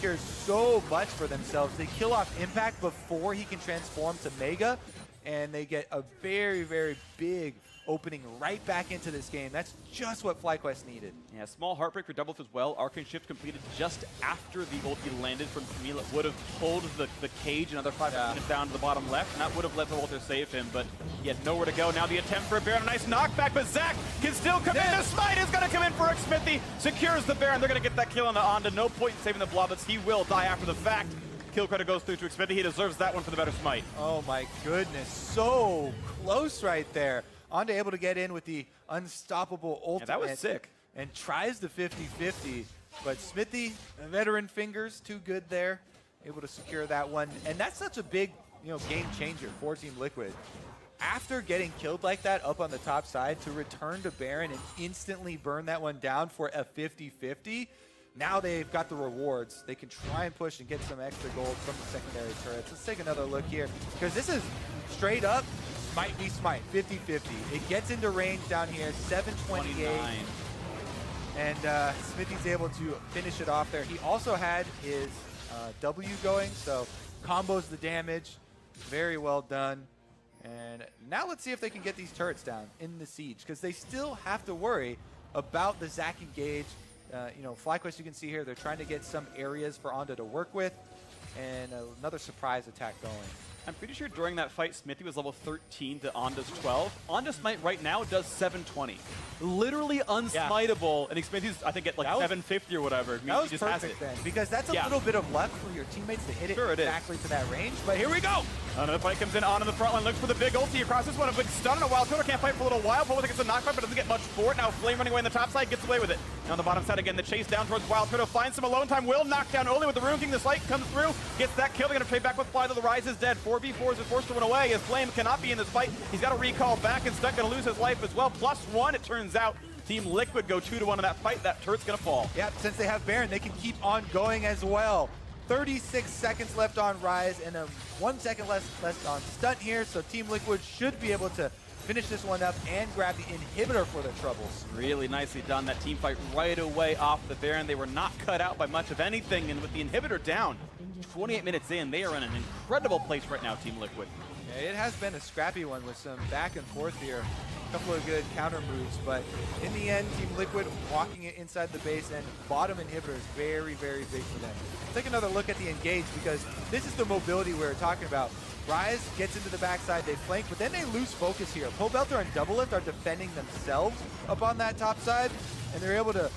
cares so much for themselves. They kill off Impact before he can transform to Mega, and they get a very, very big opening right back into this game. That's just what FlyQuest needed. Yeah, small heartbreak for Doubleth as well. Arcane Shift completed just after the ulti landed from Camille. It would have pulled the cage another 5 minutes down to the bottom left, and that would have let the ulti save him, but he had nowhere to go. Now the attempt for a Baron, a nice knockback, but Zac can still come in. The smite is going to come in for Smithy. Secures the Baron. They're going to get that kill on the Onda. No point in saving the Bloblets. He will die after the fact. Kill credit goes through to Smithy. He deserves that one for the better smite. Oh my goodness, so close right there. Onda able to get in with the unstoppable ultimate. Yeah, that was sick. And tries the 50-50, but Smithy, veteran fingers, too good there. Able to secure that one. And that's such a big game changer for Team Liquid. After getting killed like that up on the top side, to return to Baron and instantly burn that one down for a 50-50, now they've got the rewards. They can try and push and get some extra gold from the secondary turrets. Let's take another look here, because this is straight up Smite v Smite, 50-50. It gets into range down here, 728. And Smithy's able to finish it off there. He also had his W going, so combos the damage. Very well done. And now let's see if they can get these turrets down in the siege, because they still have to worry about the Zac engage. FlyQuest, you can see here, they're trying to get some areas for Onda to work with, and another surprise attack going. I'm pretty sure during that fight, Smithy was level 13 to Onda's 12. Onda's smite right now does 720. Literally unsmiteable. And Smithy's, I think, at like 750 or whatever. That was perfect then, because that's a little bit of luck for your teammates to hit it exactly to that range. But here we go. Another fight comes in on the front line, looks for the big ulti across this one. A big stun and a Wild Turtle can't fight for a little while. Pope gets a knockback, but doesn't get much for it. Now Flame running away on the top side, gets away with it. Now on the bottom side again, the chase down towards Wild Turtle, finds some alone time, will knock down Ole with the Rune King. The Slight comes through, gets that kill. They're going to trade back with Fly, though the Rise is dead. 4v4s is forced to run away, as Flame cannot be in this fight. He's got to recall back, and Stunt going to lose his life as well. +1, it turns out. Team Liquid go 2-1 in that fight. That turret's going to fall. Yeah, since they have Baron, they can keep on going as well. 36 seconds left on Rise, and 1 second left on Stunt here, so Team Liquid should be able to finish this one up and grab the inhibitor for their troubles. Really nicely done. That team fight right away off the Baron. They were not cut out by much of anything, and with the inhibitor down, 28 minutes in, they are in an incredible place right now, Team Liquid. Yeah, it has been a scrappy one with some back and forth here. A couple of good counter moves, but in the end, Team Liquid walking it inside the base, and bottom inhibitor is very, very big for them. Let's take another look at the engage, because this is the mobility we were talking about. Rise gets into the backside, they flank, but then they lose focus here. Pobelter and Double Lift are defending themselves up on that top side, and they're able to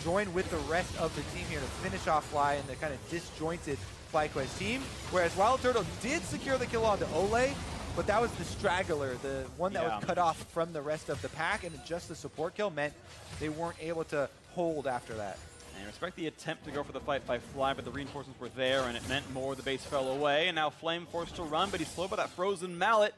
join with the rest of the team here to finish off Fly and the kind of disjointed FlyQuest team. Whereas Wild Turtle did secure the kill onto Ole, but that was the straggler, the one that was cut off from the rest of the pack, and just the support kill meant they weren't able to hold after that. And respect the attempt to go for the fight by Fly, but the reinforcements were there, and it meant more. The base fell away, and now Flame forced to run, but he's slowed by that frozen mallet.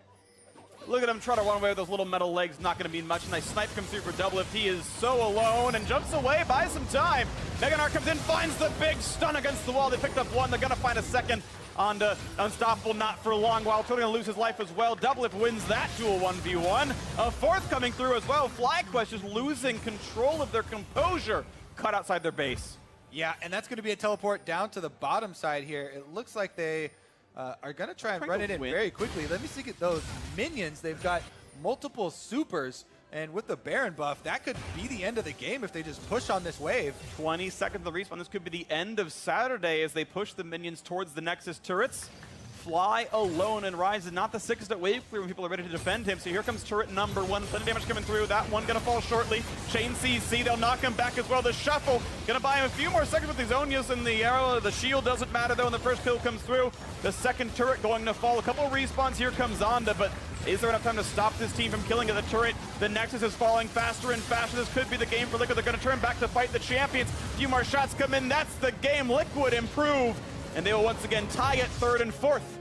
Look at him try to run away with those little metal legs, not going to mean much. Nice snipe comes through for Double Lift. He is so alone and jumps away, buys some time. Meganar comes in, finds the big stun against the wall. They picked up one, they're going to find a second onto Unstoppable, not for long. Wild Turtle going to lose his life as well. Double Lift wins that to a 1v1. A fourth coming through as well. FlyQuest just losing control of their composure. Cut outside their base. Yeah, and that's going to be a teleport down to the bottom side here. It looks like they are going to try and run it in very quickly. Let me see those minions. They've got multiple supers, and with the Baron buff, that could be the end of the game if they just push on this wave. 20 seconds of respawn. This could be the end of Saturday as they push the minions towards the Nexus turrets. Fly alone, and Rise is not the sickest at wave clear when people are ready to defend him. So here comes turret number one. Plenty of damage coming through. That one gonna fall shortly. Chain CC, they'll knock him back as well. The shuffle, gonna buy him a few more seconds with the Zonias and the arrow. The shield doesn't matter though, and the first kill comes through. The second turret going to fall. A couple of respawns. Here comes Zonda, but is there enough time to stop this team from killing the turret? The Nexus is falling faster and faster. This could be the game for Liquid. They're gonna turn back to fight the champions. A few more shots come in. That's the game. Liquid improve, and they will once again tie it third and fourth.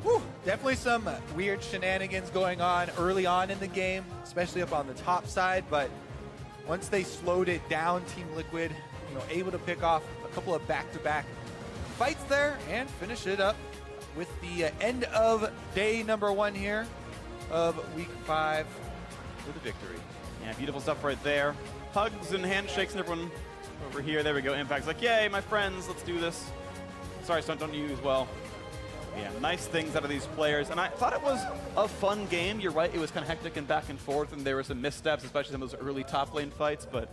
Whew, definitely some weird shenanigans going on early on in the game, especially up on the top side, but once they slowed it down, Team Liquid, able to pick off a couple of back-to-back fights there and finish it up with the end of day number one here of week 5 with a victory. Yeah, beautiful stuff right there. Hugs and handshakes and everyone over here. There we go. Impact's like, yay, my friends, let's do this. Sorry, Stunt, don't you as well. Yeah, nice things out of these players, and I thought it was a fun game. You're right, it was kind of hectic and back and forth, and there were some missteps, especially some of those early top lane fights, but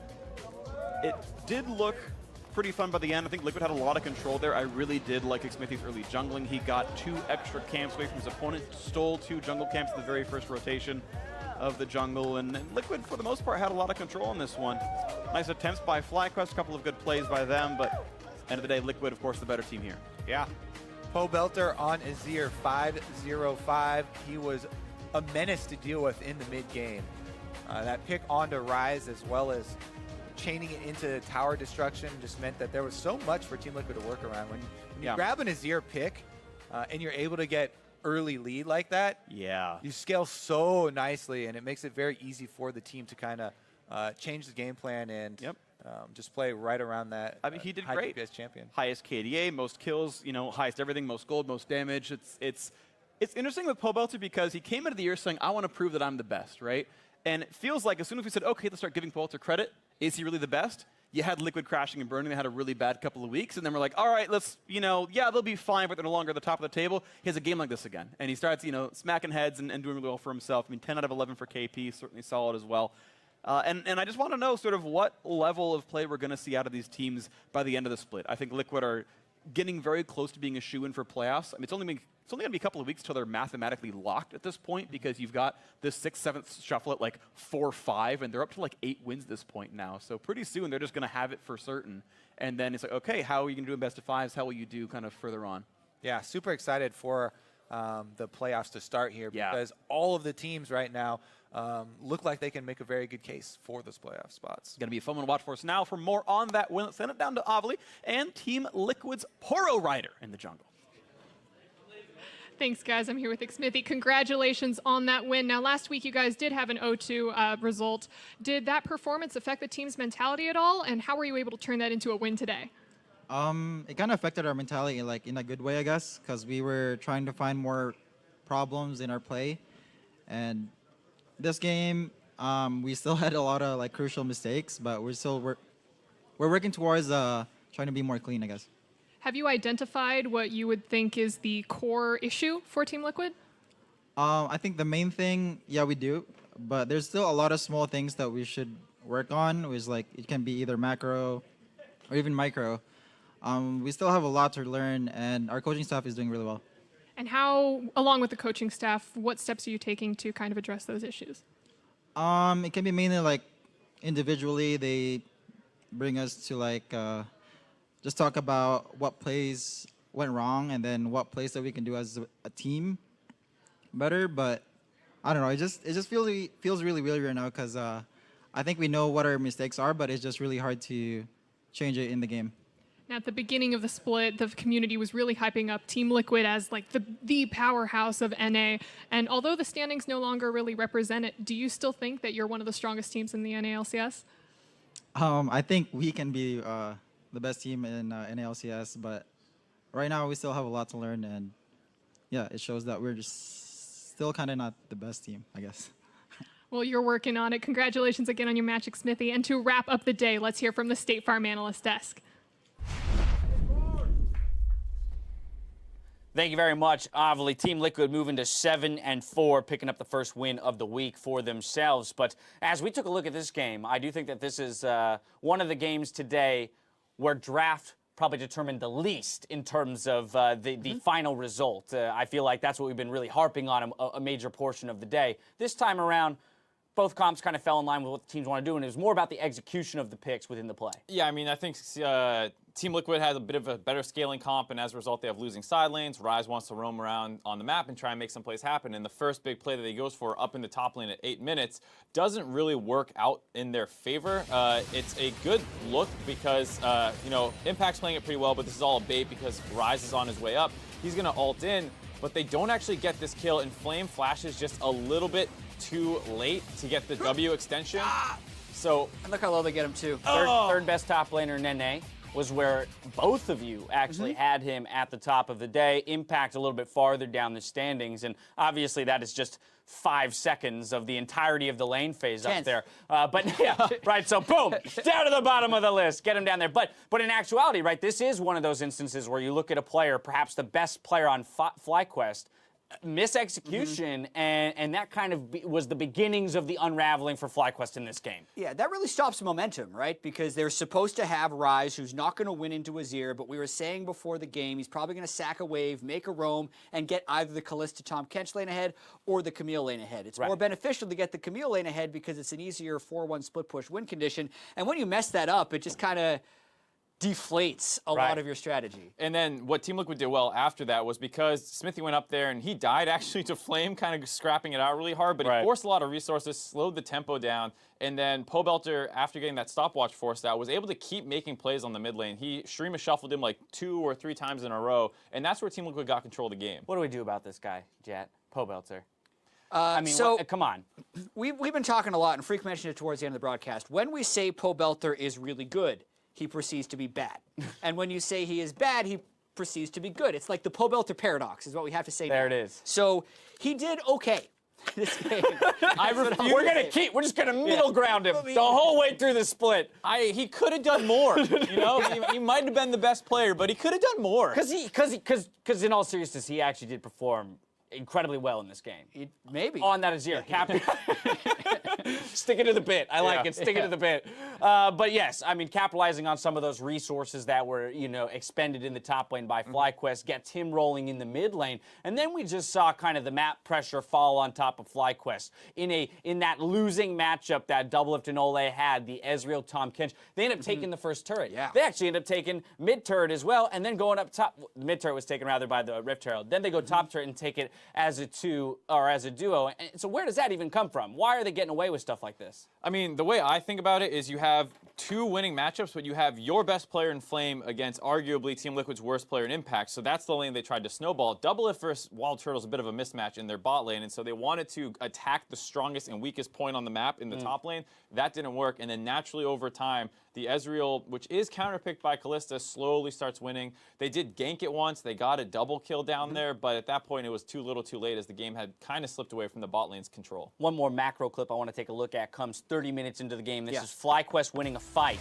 it did look pretty fun by the end. I think Liquid had a lot of control there. I really did like Xmithy's early jungling. He got 2 extra camps away from his opponent, stole 2 jungle camps in the very first rotation of the jungle, and Liquid, for the most part, had a lot of control in this one. Nice attempts by FlyQuest, a couple of good plays by them, but end of the day, Liquid, of course, the better team here. Yeah. Pobelter on Azir 5-0-5. He was a menace to deal with in the mid-game. That pick onto Rise, as well as chaining it into tower destruction, just meant that there was so much for Team Liquid to work around. When you grab an Azir pick and you're able to get early lead like that, you scale so nicely, and it makes it very easy for the team to kind of change the game plan and just play right around that. I mean, he did great. DPS champion. Highest KDA, most kills, highest everything, most gold, most damage. It's interesting with Pobelter because he came into the year saying, I want to prove that I'm the best, right? And it feels like as soon as we said, okay, let's start giving Pobelter credit, is he really the best? You had Liquid crashing and burning. They had a really bad couple of weeks, and then we're like, all right, let's, they'll be fine, but they're no longer at the top of the table. He has a game like this again, and he starts, smacking heads and doing really well for himself. I mean, 10 out of 11 for KP, certainly solid as well. And I just want to know sort of what level of play we're going to see out of these teams by the end of the split. I think Liquid are getting very close to being a shoo-in for playoffs. I mean, it's only going to be a couple of weeks till they're mathematically locked at this point because you've got the 6th, 7th shuffle at like 4-5, and they're up to like 8 wins at this point now. So pretty soon they're just going to have it for certain. And then it's like, okay, how are you going to do in best of 5s? How will you do kind of further on? Yeah, super excited for the playoffs to start here because all of the teams right now look like they can make a very good case for those playoff spots. Going to be a fun one to watch for us now. For more on that win, let's send it down to Avali and Team Liquid's Poro Rider in the jungle. Thanks, guys. I'm here with Xmithy. Congratulations on that win. Now, last week you guys did have an 0-2 result. Did that performance affect the team's mentality at all, and how were you able to turn that into a win today? It kind of affected our mentality, like in a good way, I guess, because we were trying to find more problems in our play, and this game we still had a lot of crucial mistakes, but we're working towards trying to be more clean, I guess. Have you identified what you would think is the core issue for Team Liquid? I think the main thing, yeah, we do, but there's still a lot of small things that we should work on. Which like it can be either macro or even micro. We still have a lot to learn, and our coaching staff is doing really well. And how, along with the coaching staff, what steps are you taking to kind of address those issues? It can be mainly like individually. They bring us to like just talk about what plays went wrong, and then what plays that we can do as a team better. But I don't know. It just feels really weird right now because I think we know what our mistakes are, but it's just really hard to change it in the game. Now, at the beginning of the split, the community was really hyping up Team Liquid as like the powerhouse of NA. And although the standings no longer really represent it, do you still think that you're one of the strongest teams in the NA LCS? I think we can be the best team in NALCS, but right now we still have a lot to learn, and yeah, it shows that we're just still kind of not the best team, I guess. Well, you're working on it. Congratulations again on your Magic Smithy. And to wrap up the day, let's hear from the State Farm Analyst Desk. Thank you very much, Avali. Team Liquid moving to 7-4, picking up the first win of the week for themselves. But as we took a look at this game, I do think that this is one of the games today where draft probably determined the least in terms of the final result. I feel like that's what we've been really harping on a major portion of the day. This time around, both comps kind of fell in line with what the teams want to do, and it was more about the execution of the picks within the play. Yeah, I mean, I think Team Liquid has a bit of a better scaling comp, and as a result, they have losing side lanes. Rise wants to roam around on the map and try and make some plays happen. And the first big play that he goes for up in the top lane at 8 minutes doesn't really work out in their favor. It's a good look because, you know, Impact's playing it pretty well, but this is all a bait because Rise is on his way up. He's going to ult in, but they don't actually get this kill, and Flame flashes just a little bit too late to get the W extension. So, And look how low they get him, too. Third best top laner in NA was where both of you actually had him at the top of the day. Impact a little bit farther down the standings, and obviously that is just 5 seconds of the entirety of the lane phase up there. But yeah, right, so boom, down to the bottom of the list, get him down there. But in actuality, right, this is one of those instances where you look at a player, perhaps the best player on FlyQuest, misexecution, and that kind of was the beginnings of the unraveling for FlyQuest in this game. Yeah, that really stops momentum, right? Because they're supposed to have Rise, who's not going to win into Azir, but we were saying before the game, he's probably going to sack a wave, make a roam, and get either the Kalista Tahm Kench lane ahead or the Camille lane ahead. It's more beneficial to get the Camille lane ahead because it's an easier 4-1 split push win condition, and when you mess that up, it just kind of deflates a lot of your strategy. and then what Team Liquid did well after that was because Smithy went up there and he died actually to Flame, kind of scrapping it out really hard, but he forced a lot of resources, slowed the tempo down, and then Pobelter, after getting that stopwatch forced out, was able to keep making plays on the mid lane. He stream shuffled him like 2 or 3 times in a row, and that's where Team Liquid got control of the game. What do we do about this guy, Jet? Pobelter. I mean, so come on. We've been talking a lot, and Freak mentioned it towards the end of the broadcast. When we say Pobelter is really good, he proceeds to be bad. And when you say he is bad, he proceeds to be good. It's like the Pobelter paradox is what we have to say There now. it is. So he did okay this game. We're just gonna middle ground him the whole way through the split. He could have done more. You know, he might have been the best player, but he could have done more. Because in all seriousness, he actually did perform incredibly well in this game. Maybe. On that Azir. Sticking to the bit. I like it. Sticking to the bit. But yes, I mean, capitalizing on some of those resources that were, you know, expended in the top lane by FlyQuest gets him rolling in the mid lane. And then we just saw kind of the map pressure fall on top of FlyQuest. In that losing matchup that Doublelift and Ole had, the Ezreal Tahm Kench, they end up taking the first turret. Yeah. They actually end up taking mid turret as well, and then going up top. The mid turret was taken rather by the Rift Herald. Then they go top turret and take it as a duo. And so where does that even come from? Why are they getting away with stuff like this? I mean, the way I think about it is you have 2 winning matchups, but you have your best player in Flame against arguably Team Liquid's worst player in Impact. So that's the lane they tried to snowball. Doublelift versus Wild Turtle is a bit of a mismatch in their bot lane, and so they wanted to attack the strongest and weakest point on the map in the top lane. That didn't work, and then naturally over time, the Ezreal, which is counterpicked by Kalista, slowly starts winning. They did gank it once. They got a double kill down there, but at that point, it was too little too late as the game had kind of slipped away from the bot lane's control. One more macro clip I want to take a look at comes 30 minutes into the game. This is FlyQuest winning a fight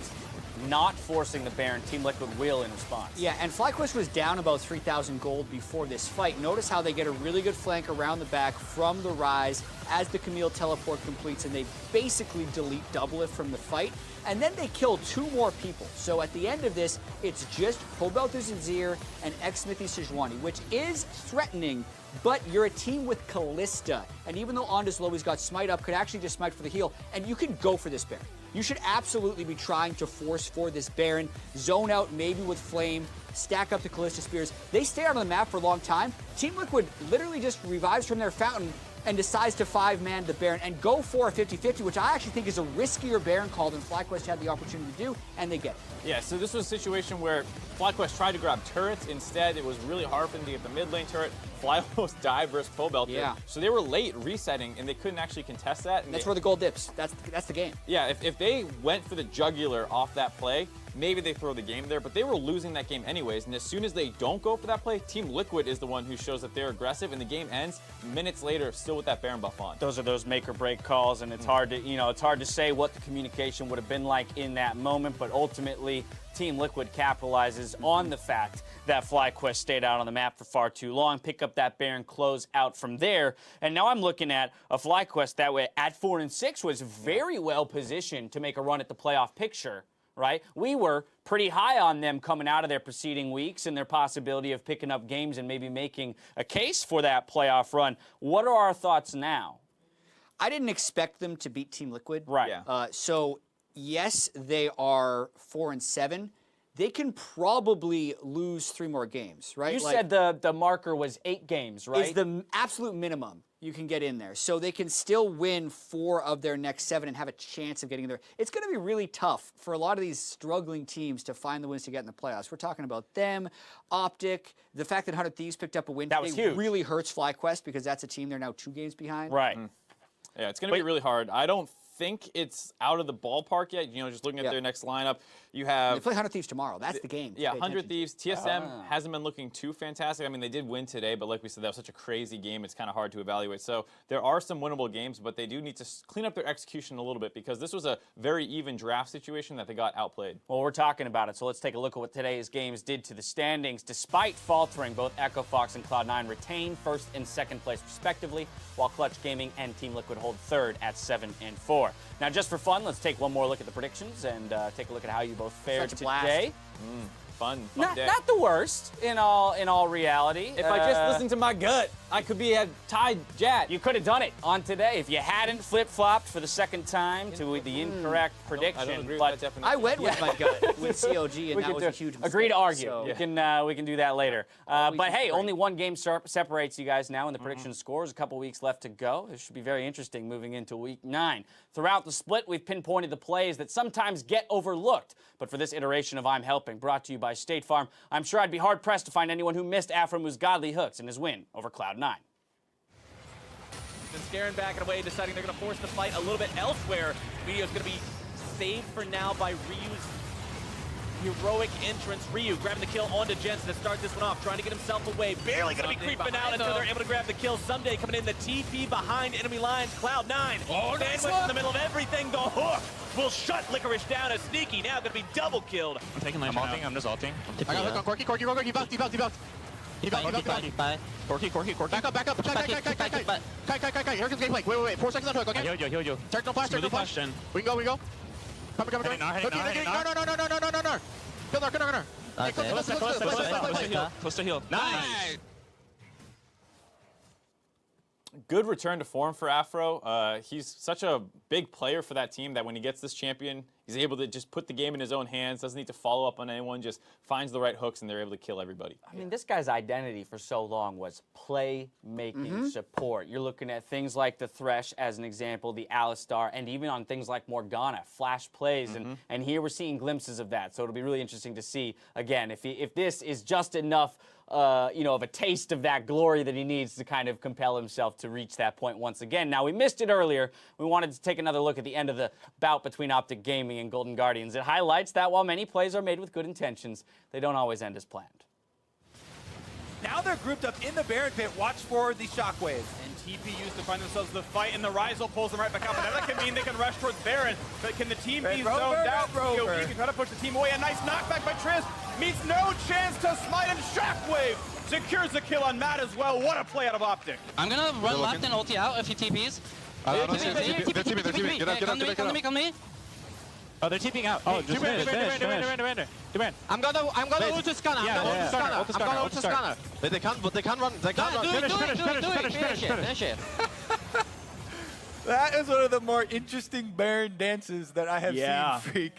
not forcing the Baron. Team Liquid will in response. Yeah, and FlyQuest was down about 3,000 gold before this fight. Notice how they get a really good flank around the back from the Rise as the Camille teleport completes, and they basically delete Doublelift from the fight. And then they kill 2 more people. So at the end of this, it's just Pobelter Zazir and Xmithy Sejuani, which is threatening, but you're a team with Callista. And even though Onda's Lowy's got Smite up, could actually just Smite for the heal, and you can go for this Baron. You should absolutely be trying to force for this Baron, zone out maybe with Flame, stack up the Callista Spears. They stay out on the map for a long time. Team Liquid literally just revives from their fountain and decides to 5-man the Baron and go for a 50-50, which I actually think is a riskier Baron call than FlyQuest had the opportunity to do, and they get it. Yeah, so this was a situation where FlyQuest tried to grab turrets. Instead, it was really hard for them to get the mid lane turret. Fly almost died versus Pobelter. Yeah. So they were late resetting, and they couldn't actually contest that. And That's where the gold dips. That's the game. Yeah, if they went for the jugular off that play, maybe they throw the game there, but they were losing that game anyways. And as soon as they don't go for that play, Team Liquid is the one who shows that they're aggressive, and the game ends minutes later, still with that Baron buff on. Those are those make or break calls, and it's hard to, it's hard to say what the communication would have been like in that moment, but ultimately Team Liquid capitalizes on the fact that FlyQuest stayed out on the map for far too long, pick up that Baron, close out from there. And now I'm looking at a FlyQuest that way at 4-6 was very well positioned to make a run at the playoff picture, right? We were pretty high on them coming out of their preceding weeks and their possibility of picking up games and maybe making a case for that playoff run. What are our thoughts now? I didn't expect them to beat Team Liquid. Right. Yeah. So yes, they are 4-7. They can probably lose 3 more games, right? You said the marker was 8 games, right? Is the absolute minimum you can get in there. So they can still win 4 of their next 7 and have a chance of getting there. It's going to be really tough for a lot of these struggling teams to find the wins to get in the playoffs. We're talking about them, Optic, the fact that 100 Thieves picked up a win that was today huge. really hurts FlyQuest because that's a team they're now 2 games behind. Right. Yeah, it's going to be really hard. I don't think it's out of the ballpark yet. Just looking at their next lineup, you have... They play 100 Thieves tomorrow. That's the game. Yeah, Pay 100 attention. Thieves. TSM hasn't been looking too fantastic. I mean, they did win today, but like we said, that was such a crazy game. It's kind of hard to evaluate. So there are some winnable games, but they do need to clean up their execution a little bit because this was a very even draft situation that they got outplayed. Well, we're talking about it, so let's take a look at what today's games did to the standings. Despite faltering, both Echo Fox and Cloud9 retain 1st and 2nd place respectively, while Clutch Gaming and Team Liquid hold 3rd at 7-4. Now, just for fun, let's take one more look at the predictions and take a look at how you both fared Such a blast. today. Fun day. Not the worst in all reality. If I just listened to my gut, I could be tied Jat. You could have done it on today if you hadn't flip-flopped for the 2nd time to the incorrect prediction. I don't agree but with that definition. I went with my gut with COG, and that was a huge mistake. Agree to argue. So- We can do that later. But hey, great. only one game separates you guys now in the prediction scores. A couple weeks left to go. This should be very interesting moving into week 9. Throughout the split, we've pinpointed the plays that sometimes get overlooked. But for this iteration of I'm Helping, brought to you by State Farm, I'm sure I'd be hard-pressed to find anyone who missed Aframu's godly hooks in his win over Cloud9. Been scaring back and away, deciding they're going to force the fight a little bit elsewhere. Video's going to be saved for now by Ryu's heroic entrance. Ryu grabbing the kill onto Jensen to start this one off, trying to get himself away. Barely going to be creeping out until they're able to grab the kill. Someday coming in the TP behind enemy lines. Cloud9. Oh, nice Bandwidth in one. the middle of everything. The hook will shut Licorice down as Sneaky now going to be double killed. I'm taking lane. I'm just ulting. I got hook on Corky, Corky, Corky, he bucked. He bucked. Corky. Back up. Kite. Here comes gameplay. Wait. 4 seconds on hook, okay? Yo. Turn, no flash. We can go. Come. Hitting now. No. Kill her. Hey, Close to heal. Nice. Good return to form for Afro. He's such a big player for that team that when he gets this champion, he's able to just put the game in his own hands, doesn't need to follow up on anyone, just finds the right hooks, and they're able to kill everybody. I mean, this guy's identity for so long was play-making support. You're looking at things like the Thresh as an example, the Alistar, and even on things like Morgana, flash plays, and here we're seeing glimpses of that. So it'll be really interesting to see, again, if this is just enough of a taste of that glory that he needs to kind of compel himself to reach that point once again. Now, we missed it earlier. We wanted to take another look at the end of the bout between Optic Gaming and Golden Guardians. It highlights that while many plays are made with good intentions, they don't always end as planned. Now they're grouped up in the Baron pit. Watch for the shockwaves. And TP used to find themselves in the fight, and the Rizal pulls them right back up. And that can mean they can rush towards Baron, but can the team be zoned out? Rover. He trying to push the team away. A nice knockback by Triz. Meets no chance to smite, and Shockwave secures the kill on Matt as well. What a play out of Optic. I'm gonna run left and ulti out if he TPs. They're TPing. Get up. Come to me, come to me. Oh, they're TPing out. Oh, just Demand. I'm gonna ult to scanner. I'm gonna ult to scanner. They can't run. They can't run. Finish it. That is one of the more interesting Baron dances that I have seen, Freak.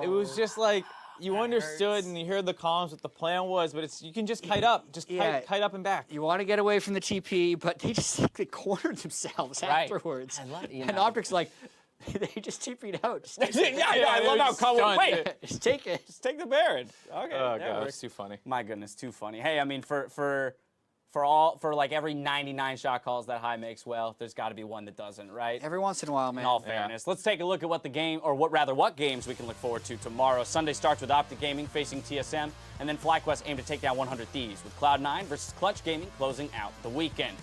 It was just like, you understood and you heard the comms what the plan was, but it's you can just kite up, kite up and back. You want to get away from the TP, but they just they cornered themselves afterwards. I love it, and Optic's like, they just TP'd out. Just I love how Colin. Wait, just take it. just take the Baron. Okay. Oh god, it's too funny. My goodness, too funny. Hey, I mean, for like every 99 shot calls that High makes well, there's got to be one that doesn't, right? Every once in a while, man. In all fairness, let's take a look at what what games we can look forward to tomorrow. Sunday starts with Optic Gaming facing TSM, and then FlyQuest aim to take down 100 Thieves with Cloud9 versus Clutch Gaming closing out the weekend.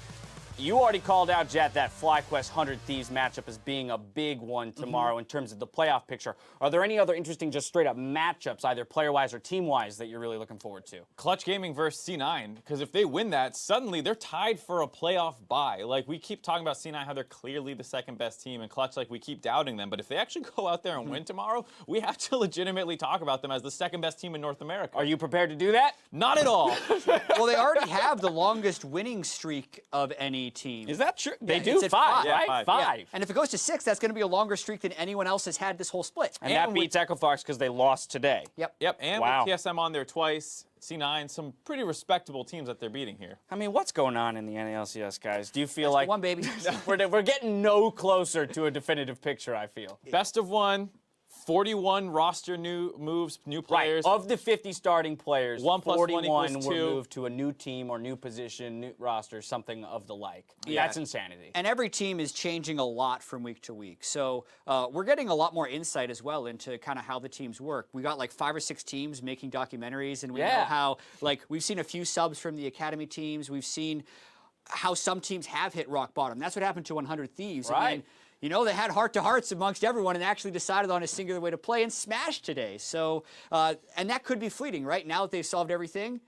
You already called out, Jet, that FlyQuest 100 Thieves matchup as being a big one tomorrow in terms of the playoff picture. Are there any other interesting, just straight-up matchups, either player-wise or team-wise, that you're really looking forward to? Clutch Gaming versus C9, because if they win that, suddenly they're tied for a playoff bye. Like, we keep talking about C9, how they're clearly the second-best team, and Clutch, like, we keep doubting them. But if they actually go out there and win tomorrow, we have to legitimately talk about them as the second-best team in North America. Are you prepared to do that? Not at all. Well, they already have the longest winning streak of any team. Is that true? They Yeah, do? it's at 5, five. right? Yeah, 5. Yeah. And if it goes to 6, that's going to be a longer streak than anyone else has had this whole split. And that beats Echofox because they lost today. Yep, and Wow. with TSM on there twice, C9, some pretty respectable teams that they're beating here. I mean, what's going on in the NALCS, guys? Do you feel That's like one baby. we're getting no closer to a definitive picture, I feel. Best of 1, 41 roster new moves, new players. Right. Of the 50 starting players, 1 + 1 41 = were 2. moved to a new team or new position, new roster, something of the like. Yeah. That's insanity. And every team is changing a lot from week to week. So we're getting a lot more insight as well into kind of how the teams work. We got like 5 or 6 teams making documentaries, and we know how, like, we've seen a few subs from the academy teams. We've seen how some teams have hit rock bottom. That's what happened to 100 Thieves. Right. And then, you know, they had heart-to-hearts amongst everyone and actually decided on a singular way to play and smashed today. So, and that could be fleeting, right? Now that they've solved everything,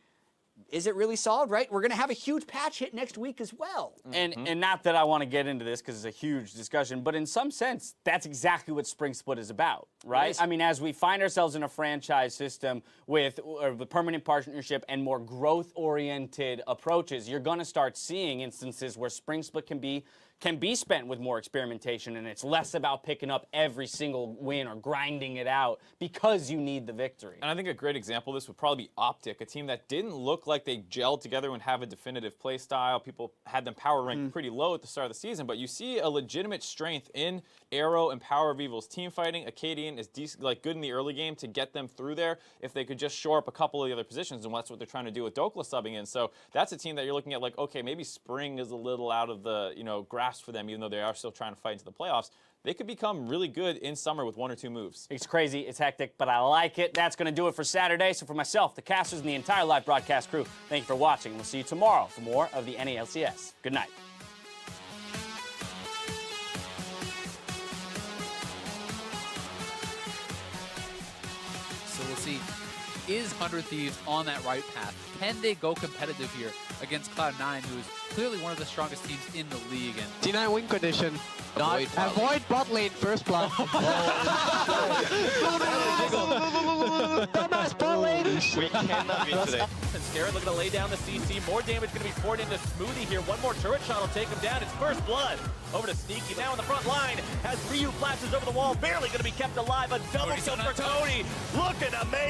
is it really solved, right? We're going to have a huge patch hit next week as well. And not that I want to get into this because it's a huge discussion, but in some sense, that's exactly what Spring Split is about, right? I mean, as we find ourselves in a franchise system with the permanent partnership and more growth-oriented approaches, you're going to start seeing instances where Spring Split can be spent with more experimentation, and it's less about picking up every single win or grinding it out because you need the victory. And I think a great example of this would probably be Optic, a team that didn't look like they gelled together and have a definitive play style. People had them power ranked pretty low at the start of the season, but you see a legitimate strength in Arrow and Power of Evil's team fighting. Acadian is good in the early game to get them through there if they could just shore up a couple of the other positions, and that's what they're trying to do with Dokla subbing in. So that's a team that you're looking at like, okay, maybe Spring is a little out of the grasp for them, even though they are still trying to fight into the playoffs. They could become really good in summer with 1 or 2 moves. It's crazy, it's hectic, but I like it. That's going to do it for Saturday. So for myself, the casters, and the entire live broadcast crew, thank you for watching. We'll see you tomorrow for more of the NALCS. Good night. So we'll see, is 100 Thieves on that right path? Can they go competitive here against Cloud9, who is clearly one of the strongest teams in the league? And D9 win condition. Avoid bot lane first blood. Dumbass bot lane. We cannot win today. And Scarrett looking to lay down the CC. More damage going to be poured into Smoothie here. One more turret shot will take him down. It's first blood. Over to Sneaky now in the front line as Ryu flashes over the wall. Barely going to be kept alive. A double kill for Tony. Looking amazing.